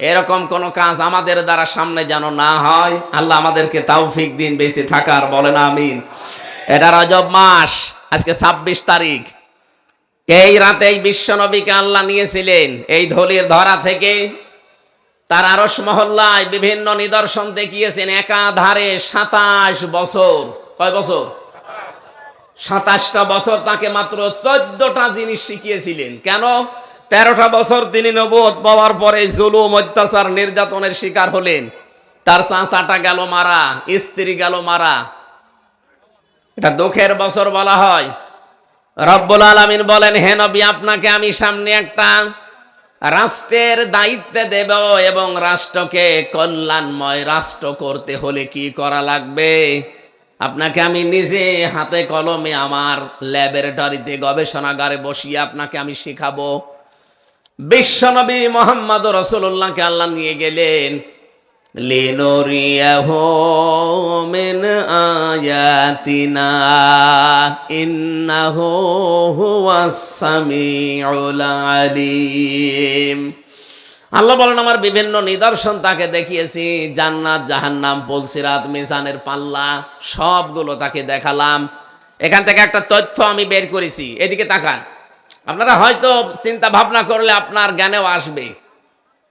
এরকম কোন কাজ আমাদের দ্বারা সামনে যেন না হয়। আল্লাহ আমাদেরকে তৌফিক দিন বেঁচে থাকার, বলেন আমিন। এটা রজব মাস, আজকে 26 তারিখ। এই রাতেই বিশ্বনবীকে আল্লাহ নিয়েছিলেন এই ধলির ধরা থেকে। তার আরশ মহল্লায় বিভিন্ন নিদর্শন দেখিয়েছেন। একাধারে 27 বছর। কয় বছর? 27টা বছর তাকে মাত্র 14টা জিনিস শিখিয়েছিলেন। কেন? 13টা বছর তিনি নবুয়ত পাওয়ার পরে জুলুম, অত্যাচার, নির্যাতনের শিকার হলেন। তার চাচাটা গেল মারা, স্ত্রী গেল মারা। এটা দুঃখের বছর বলা হয়। রব্বুল আলামিন বলেন, হে নবী, আপনাকে আমি সামনে একটা রাষ্ট্রের দায়িত্ব দেব এবং রাষ্ট্রকে কল্যাণময় রাষ্ট্র করতে হলে কি করা লাগবে আপনাকে আমি নিজে হাতে কলমে আমার ল্যাবরেটরিতে, গবেষণাগারে বসিয়ে আপনাকে আমি শেখাবো। বিশ্বনবী মুহাম্মদ রাসূলুল্লাহকে আল্লাহ নিয়ে গেলেন লিনুরিয়াহু মিন আয়াতিনা ইন্নাহু হুয়াস সামিউল আলিম। আল্লাহ বলেন, আমার বিভিন্ন নিদর্শন তাকে দেখিয়েছি, জান্নাত, জাহান্নাম, পুলসিরাত, মিজানের পাল্লা, সবগুলো তাকে দেখালাম। এখান থেকে একটা তথ্য আমি বের করেছি, এদিকে তাকান। আপনারা হয়তো চিন্তা ভাবনা করলে আপনার জ্ঞানেও আসবে।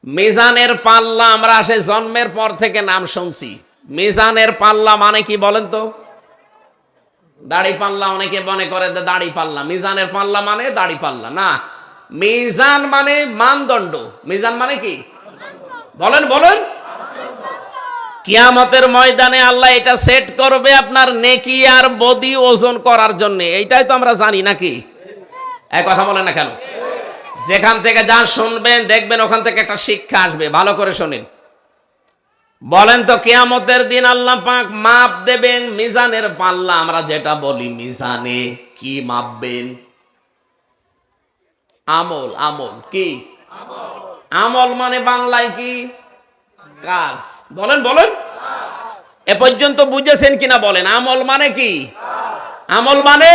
মিজানের পাল্লা আমরা সে জন্মের পর থেকে নাম শুনছি। মিজানের পাল্লা মানে কি বলেন তো? দাড়ি পাল্লা, অনেকে মনে করে দাড়ি পাল্লা। মিজানের পাল্লা মানে দাড়ি পাল্লা না, মিজান মানে মানদণ্ড। মিজান মানে কি বলেন বলেন? কিয়ামতের ময়দানে আল্লাহ এটা সেট করবে আপনার নেকি আর বদি ওজন করার জন্য। এইটাই তো আমরা জানি নাকি? এক কথা বলেন না কেন? যেখান থেকে যা শুনবেন দেখবেন ওখান থেকে একটা শিক্ষা আসবে, ভালো করে শোনেন। বলেন তো, কিয়ামতের দিন আল্লাহ পাক মাপ দেবেন মিজানের পাল্লা। আমরা যেটা বলি মিজানে, কি মাপবেন? আমল। আমল কি? আমল মানে বাংলায় কি? কাজ। বলেন বলেন, এ পর্যন্ত বুঝেছেন কিনা বলেন? আমল মানে কি? আমল মানে,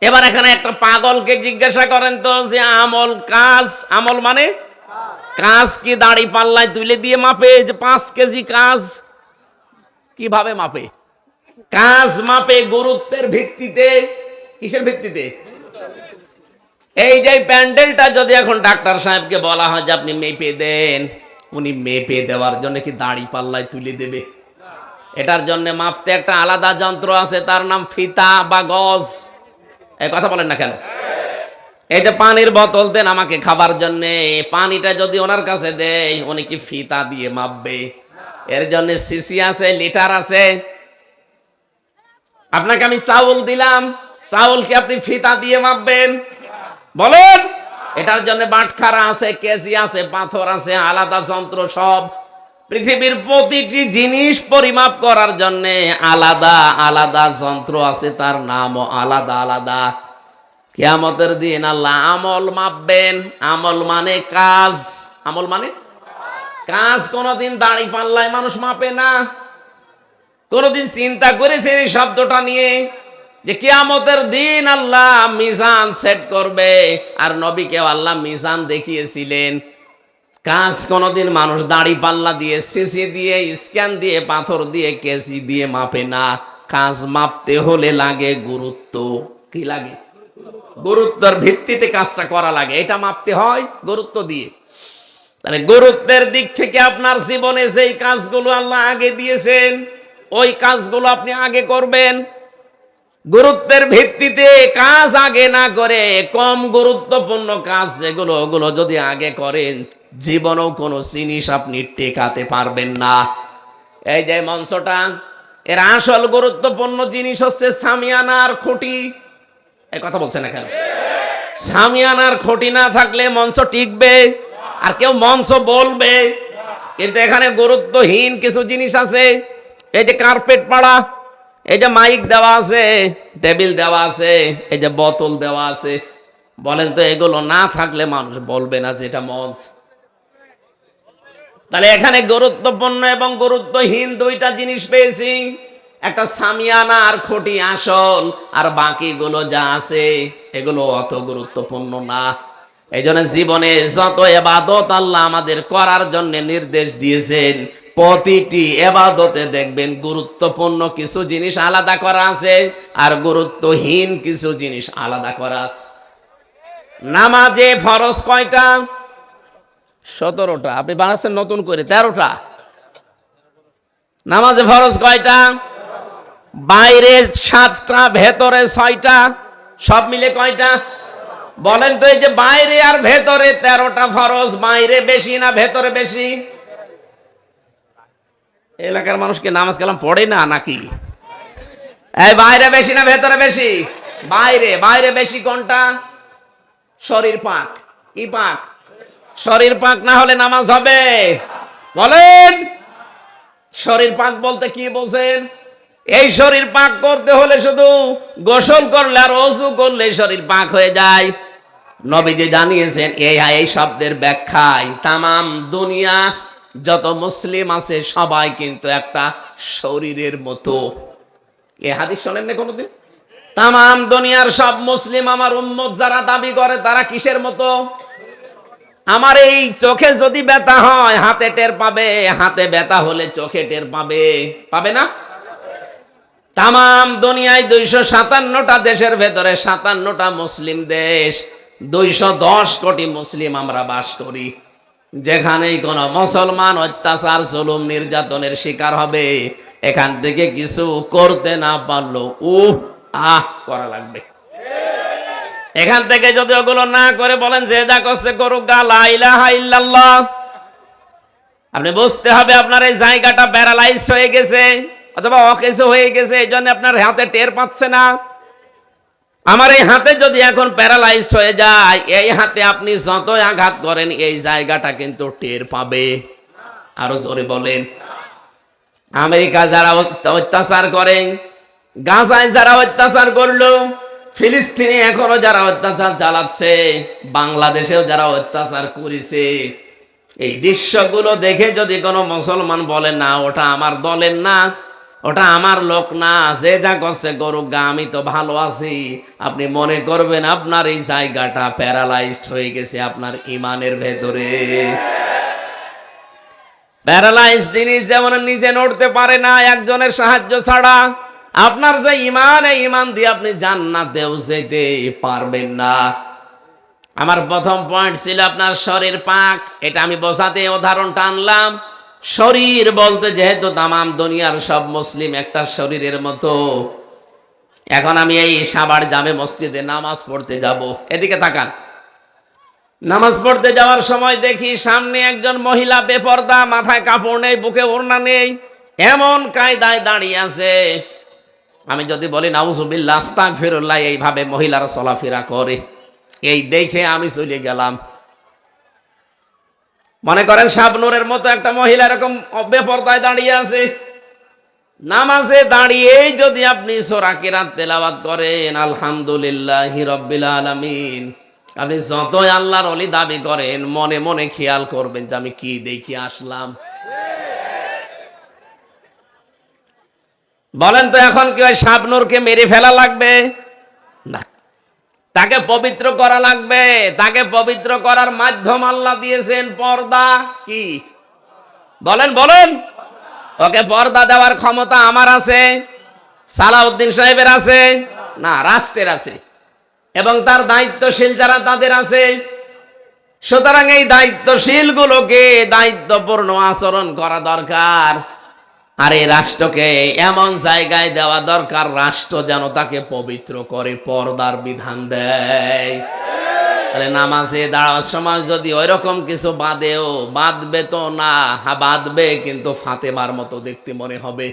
এবার এখানে একটা পাগলকে জিজ্ঞাসা করেন তো যে আমল কাজ, আমল মানে কাজ কি দাড়ি পাল্লায় তুলে দিয়ে মাপে যে 5 কেজি কাজ? কিভাবে মাপে? কাজ মাপে গুরুত্বের ভিত্তিতে। কিসের ভিত্তিতে? এই যে প্যান্ডেলটা যদি এখন ডাক্তার সাহেবকে বলা হয় যে আপনি মেপে দেন, উনি মেপে দেওয়ার জন্য কি দাড়ি পাল্লায় তুলে দেবে? এটার জন্য মাপতে একটা আলাদা যন্ত্র আছে, তার নাম ফিতা বা গজ। এই কথা বলেন না কেন? এই যে পানির বোতল দেন আমাকে খাবার জন্য, পানিটা যদি ওনার কাছে দেয়, উনি কি ফিতা দিয়ে মাপবে? এর জন্য সিসি আছে, লিটার আছে। আপনাকে আমি চাউল দিলাম, চাউল কি আপনি ফিতা দিয়ে মাপবেন? বলেন। এটার জন্য বাটখারা আছে, কেজি আছে, পাথর আছে, আলাদা যন্ত্র সব। পৃথিবীর প্রতিটি জিনিস পরিমাপ করার জন্য আলাদা আলাদা যন্ত্র আছে, তার নামও আলাদা আলাদা। কিয়ামতের দিন আল্লাহ আমল মাপবেন। আমল মানে কাজ। আমল মানে কাজ। কোনদিন দাড়ি পাল্লায় মানুষ মাপে না। কোনদিন চিন্তা করেছেন এই শব্দটা নিয়ে যে কিয়ামতের দিন আল্লাহ মিজান সেট করবে? আর নবীকেও আল্লাহ মিজান দেখিয়েছিলেন। কাজ কোনদিন মানুষ দাড়ি পাল্লা দিয়ে, সিসি দিয়ে, স্ক্যান দিয়ে, পাথর দিয়ে, কেজি দিয়ে মাপে না। কাজ মাপতে হলে লাগে গুরুত্ব। কি লাগে? গুরুত্বের ভিত্তিতে কাজটা করা লাগে। এটা মাপতে হয় গুরুত্ব দিয়ে। তাহলে গুরুত্বের দিক থেকে আপনার জীবনে যেই কাজগুলো আল্লাহ আগে দিয়েছেন, ওই কাজগুলো আপনি আগে করবেন। গুরুত্বের ভিত্তিতে কাজ আগে না করে কম গুরুত্বপূর্ণ কাজ যেগুলো, ওগুলো যদি আগে করেন, জীবনেও কোনো জিনিস আপনি টেকাতে পারবেন না। এই যে মঞ্চটা, এর আসল গুরুত্বপূর্ণ জিনিস হচ্ছে সামিয়ানার খুঁটি। এই কথা বলছে না কেন? সামিয়ানার খুঁটি না থাকলে মঞ্চ টিকবে আর কেউ মঞ্চ বলবে। কিন্তু এখানে গুরুত্বহীন কিছু জিনিস আছে। এই যে কার্পেট পাড়া, এই যে মাইক দেওয়া আছে, টেবিল দেওয়া আছে, এই যে বোতল দেওয়া আছে। বলেন তো, এগুলো না থাকলে মানুষ বলবে না যে এটা মঞ্চ? তাহলে এখানে গুরুত্বপূর্ণ এবং গুরুত্বহীন দুইটা জিনিস পেয়েছি। একটা সামিয়ানা আর খুঁটি আসল, আর বাকিগুলো যা আছে এগুলো অত গুরুত্বপূর্ণ না। এই জন্য জীবনে যত ইবাদত আল্লাহ আমাদের করার জন্য নির্দেশ দিয়েছেন, প্রতিটি ইবাদতে দেখবেন গুরুত্বপূর্ণ কিছু জিনিস আলাদা করা আছে আর গুরুত্বহীন কিছু জিনিস আলাদা করা আছে। নামাজে ফরজ কয়টা? 17টা। আপনি বানাচ্ছেন নতুন করে 13টা। নামাজে ফরজ কয়টা? বাইরে 7টা, ভেতরে 6টা। সব মিলে কয়টা? বলেন তো, এই যে বাইরে আর ভেতরে 13টা ফরজ। বাইরে বেশি না ভেতরে বেশি? এলাকার মানুষ কি নামাজ কালাম পড়ে না নাকি? এই বাইরে বেশি না ভেতরে বেশি? বাইরে। বাইরে বেশি কোনটা? শরীর পাক। কি পাক? শরীর পাক না হলে নামাজ হবে? বলেন। শরীর পাক বলতে কি বোঝেন? এই শরীর পাক করতে হলে শুধু গোসল করলে আর ওযু করলে শরীর পাক হয়ে যায়। নবীজি জানিয়েছেন এই শব্দের ব্যাখ্যায় তামাম দুনিয়া যত মুসলিম আছে সবাই কিন্তু একটা শরীরের মতো। এ হাদিস শোনেন না কোনোদিন? তাম দুনিয়ার সব মুসলিম আমার উম্মত যারা দাবি করে তারা কিসের মতো? আমার এই চোখে যদি ব্যথা হয় হাতে টের পাবে, হাতে ব্যথা হলে চোখে টের পাবে, পাবে না? তাম দুনিয়ায় 257টা দেশের ভেতরে 57টা মুসলিম দেশ, 210 কোটি মুসলিম আমরা বাস করি। যেখানেই কোন মুসলমান অত্যাচার জুলুম নির্যাতনের শিকার হবে, এখান থেকে কিছু করতে না পারলো করা লাগবে। এখান থেকে যদি ওগুলো না করে বলেন যে যা করছে করুক, লা ইলাহা ইল্লাল্লাহ, আপনি বুঝতে হবে আপনার এই জায়গাটা প্যারালাইজড হয়ে গেছে অথবা অকেজো হয়ে গেছে, এই জন্য আপনার হাতে টের পাচ্ছে না। আমার এই হাতে যদি এখন প্যারালাইজড হয়ে যায়, এই হাতে আপনি যতই আঘাত করেন এই জায়গাটা কিন্তু টের পাবে। আরো জোরে বলেন। আমেরিকা যারা অত্যাচার করেন, গাজায় যারা অত্যাচার করলো, ফিলিস্তিনে এখনো যারা অত্যাচার চালাচ্ছে, বাংলাদেশেও যারা অত্যাচার করেছে, এই দৃশ্যগুলো দেখে যদি কোনো মুসলমান বলে না ওটা আমার দলের না, ওটা আমার লোক না, যে যা করছে করুক গা, আমি তো ভালো আছি, আপনি মনে করবেন আপনার এই জায়গাটা প্যারালাইজড হয়ে গেছে আপনার ইমানের ভেতরে। প্যারালাইজড জিনিস যেমন নিজে নড়তে পারে না একজনের সাহায্য ছাড়া, আপনার যে ইমান, এই ইমান দিয়ে আপনি জান্নাতেও যেতে পারবেন না। আমার প্রথম পয়েন্ট ছিল আপনার শরীর পাক, এটা আমি বোঝাতে উদাহরণটা আনলাম। শরীর বলতে যেহেতু তামাম দুনিয়ার সব মুসলিম একটা শরীরের মতো। এখন আমি এই সাভার জামে মসজিদে নামাজ পড়তে যাব, এদিকে তাকান। নামাজ পড়তে যাওয়ার সময় দেখি সামনে একজন মহিলা বেপরদা, মাথায় কাপড় নেই, বুকে ওড়না নেই, এমন কায়দায় দাঁড়িয়ে আছে। আমি যদি বলি নাউজুবিল্লাহ আস্তাগফিরুল্লাহ, এইভাবে মহিলারা চলাফেরা করে, এই দেখে আমি চলে গেলাম। মনে করেন শাবনূরের মতো একটা মহিলা এরকম বেপরদায় দাঁড়িয়ে আছে, নামাজে দাঁড়িয়েই যদি আপনি সূরা কিরাত তেলাওয়াত করেন আলহামদুলিল্লাহি রাব্বিল আলামিন, আপনি যতই আল্লাহর ওলি দাবি করেন মনে মনে খেয়াল করবেন যে আমি কি দেখি আসলাম। বলেন তো এখন কি ওই শাবনূরকে মেরে ফেলা লাগবে? না, তাকে পবিত্র করা লাগবে। তাকে পবিত্র করার মাধ্যম আল্লাহ দিয়েছেন পর্দা। কি বলেন বলেন? ওকে পর্দা দেওয়ার ক্ষমতা আমার আছে, সালাউদ্দিন সাহেবের আছে না, রাষ্ট্রের আছে, এবং তার দায়িত্বশীল যারা তাদের আছে। সুতরাং এই দায়িত্বশীল গুলোকে দায়িত্বপূর্ণ আচরণ করা দরকার, আর এই রাষ্ট্রকে এমন জায়গায় দেওয়া দরকার রাষ্ট্র যেন তাকে পবিত্র করে, পর্দার বিধান দেয়। তাহলে নামাজে দাঁড়ার সময় যদি ওইরকম কিছু বাঁধেও, বাঁধবে তো না, বাঁধবে কিন্তু ফাতেমার মতো দেখতে মনে হবে।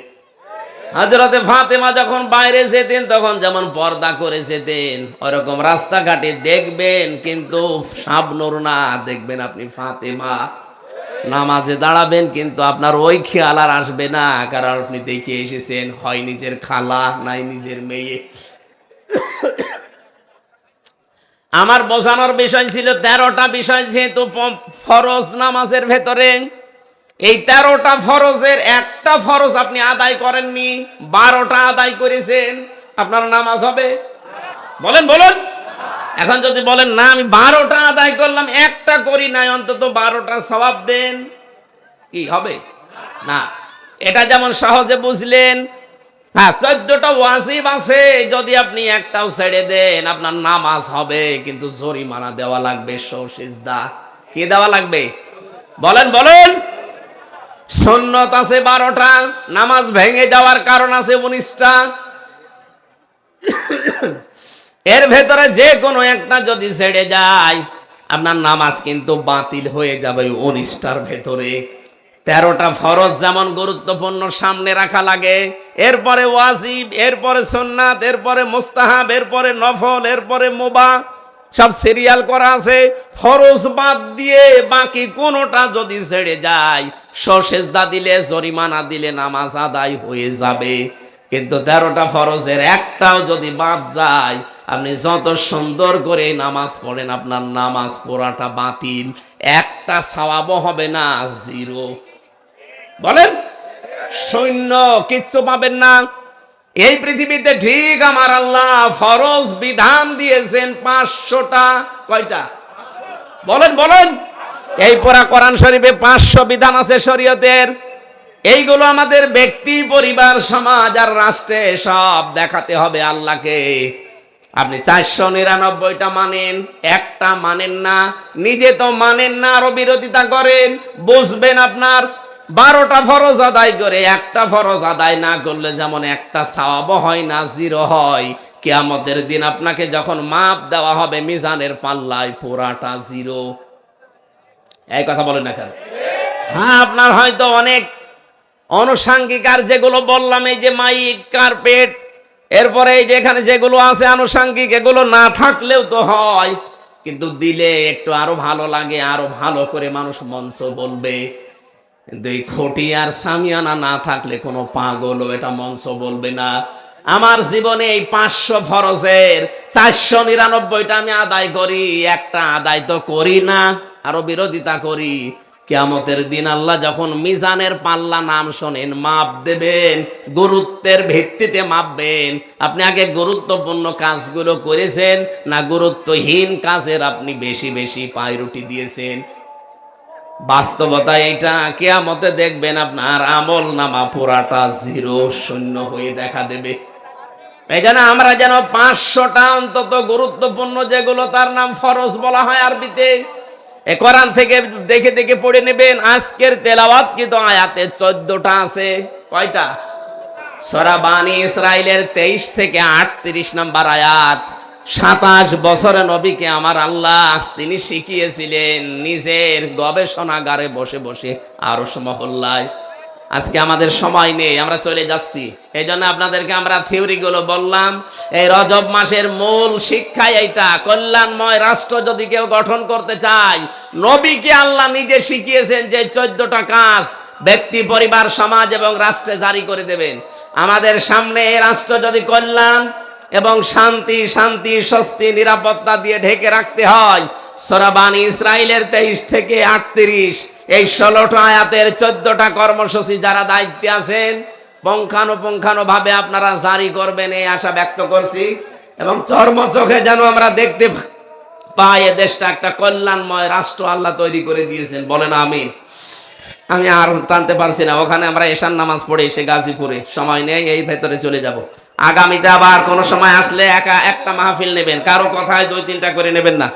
হযরতে ফাতেমা যখন বাইরে যেতেন তখন যেমন পর্দা করে যেতেন, ওইরকম রাস্তাঘাটে দেখবেন কিন্তু শাবনূর না, দেখবেন আপনি ফাতেমা। নামাজে দাঁড়াবেন কিন্তু আপনার ওই খেয়াল আর আসবে না, কারণ আপনি দেখে এসেছেন হয় নিজের খালা নাই নিজের মেয়ে। আমার বোঝানোর বিষয় ছিল 13টা বিষয়, যেহেতু ফরজ নামাজের ভেতরে, এই 13টা ফরজের একটা ফরজ আপনি আদায় করেননি, 12টা আদায় করেছেন, আপনার নামাজ হবে? বলেন বলেন। এখন যদি বলেন না আমি 12টা আদায় করলাম, একটা করি নাই, অন্তত 12টা সওয়াব দেন, কি হবে? না। এটা যেমন সহজে বুঝলেন। হ্যাঁ, 14টা ওয়াজিব আছে, যদি আপনি একটাও ছেড়ে দেন আপনার নামাজ হবে, কিন্তু জরিমানা দেওয়া লাগবে, সিজদা। কি দেওয়া লাগবে? বলেন বলেন। সুন্নত আছে 12টা, নামাজ ভেঙে যাওয়ার কারণ আছে 19টা। এর ভেতরে যে কোনো একটা যদি ছেড়ে যায় আপনার নামাজ কিন্তু বাতিল হয়ে যাবে 19টার ভেতরে। 13টা ফরজ যেমন গুরুত্বপূর্ণ সামনে রাখা লাগে, এরপরে ওয়াজিব, এরপরে সুন্নাত, এরপরে মুস্তাহাব, এরপরে নফল, এরপরে মুবাহ, সব সিরিয়াল করা আছে। ফরজ বাদ দিয়ে বাকি কোনোটা যদি ছেড়ে যায়, সিজদা দিলে, জরিমানা দিলে নামাজ আদায় হয়ে যাবে। কিন্তু 13টা ফরজের একটাও যদি বাদ যায়, আপনি যত সুন্দর করে নামাজ পড়েন, আপনার নামাজ পড়াটা বাতিল, একটা সওয়াবও হবে না, জিরো। বলেন, শূন্য, কিচ্ছু পাবেন না। এই পৃথিবীতে ঠিক আমার আল্লাহ ফরজ বিধান দিয়েছেন 500টা। কয়টা? বলেন বলেন। এই পুরা কোরআন শরীফে 500 বিধান আছে শরীয়তের। এইগুলো আমাদের ব্যক্তি, পরিবার, সমাজ আর রাষ্ট্রে সব দেখাতে হবে আল্লাহকে। আপনি 499টা মানেন, একটা মানেন না, নিজে তো মানেন না, আরো বিরোধিতা করেন। বুঝবেন আপনার 12টা ফরজ আদায় করে একটা ফরজ আদায় না করলে যেমন একটা সওয়াবও হয় না, জিরো হয়। কিয়ামতের দিন আপনাকে যখন মাপ দেওয়া হবে মিজানের পাল্লায়, পুরাটা জিরো। এই কথা বলেন না কেন? হ্যাঁ, আপনার হয়তো অনেক আনুষঙ্গিক আর যেগুলো বললাম, এই যে মাইক, কার্পেট, এরপরে এই যে এখানে যেগুলো আছে আনুষঙ্গিক, এগুলো না থাকলেও তো হয়, কিন্তু দিলে একটু আরো ভালো লাগে, আরো ভালো করে মানুষ মঞ্চ বলবে। কিন্তু এই খুঁটি আর সামিয়ানা না থাকলে কোনো পাগলও এটা মঞ্চ বলবে না। আমার জীবনে এই 500 ফরজের 499টা আমি আদায় করি, একটা আদায় তো করি না, আরো বিরোধিতা করি। কিয়ামতের দিন আল্লাহ যখন মিজানের পাল্লা নাম শোনেন, মাপ দেবেন, গুরুত্বের ভিত্তিতে মাপবেন। আপনি আগে গুরুত্বপূর্ণ কাজগুলো করেছেন না গুরুত্বহীন কাজের আপনি বেশি বেশি পায়রুটি দিয়েছেন? বাস্তবতা এটা, কিয়ামতে দেখবেন আপনার আমল নামা পুরাটা জিরো, শূন্য হয়ে দেখা দেবে। এই জন্য আমরা যেন 500টা অন্তত গুরুত্বপূর্ণ যেগুলো, তার নাম ফরজ বলা হয় আরবিতে, এ কোরআন থেকে দেখে দেখে পড়ে নেবেন। আজকের তেলাওয়াতকৃত আয়াতে 14টা আছে। কয়টা? সূরা বানী ইসরাইলের 23 থেকে 38 নম্বর আয়াত। 27 বছরে নবীকে আমার আল্লাহ তিনি শিখিয়েছিলেন নিজের গবেষণাগারে বসে বসে আরশ মহল্লায়। আজকে আমাদের সময় নেই, আমরা চলে যাচ্ছি। এই জন্য আপনাদেরকে আমরা থিওরিগুলো বললাম। এই রজব মাসের মূল শিক্ষা এইটা, কল্যাণময় রাষ্ট্র যদি কেউ গঠন করতে চায়, নবীকে আল্লাহ নিজে শিখিয়েছেন যে 14টা কাজ ব্যক্তি, পরিবার, সমাজ এবং রাষ্ট্রে জারি করে দেবেন। আমাদের সামনে এই রাষ্ট্র যদি কল্যাণ এবং শান্তি, স্বস্তি, নিরাপত্তা দিয়ে ঢেকে রাখতে হয়, সূরা বানী ইসরাইলের 23 থেকে 38 এই 16টা আয়াতের 14টা কর্মসূচি যারা দায়িত্বে আছেন পুঙ্খানুপুঙ্খানুভাবে আপনারা জারি করবেন, এই আশা ব্যক্ত করছি। এবং চর্মচোখে যেন আমরা দেখতে পাই এ দেশটা একটা কল্যাণময় রাষ্ট্র আল্লাহ তৈরি করে দিয়েছেন। বলেন আমিন। আমি আর টানতে পারছি না, ওখানে আমরা এশার নামাজ পড়ে এসে গাজীপুরে, সময় নেই, এই ভেতরে চলে যাব। আগামীতে আবার কোনো সময় আসলে একটা মাহফিল নেবেন, কারো কথায় 2-3টা করে নেবেন না।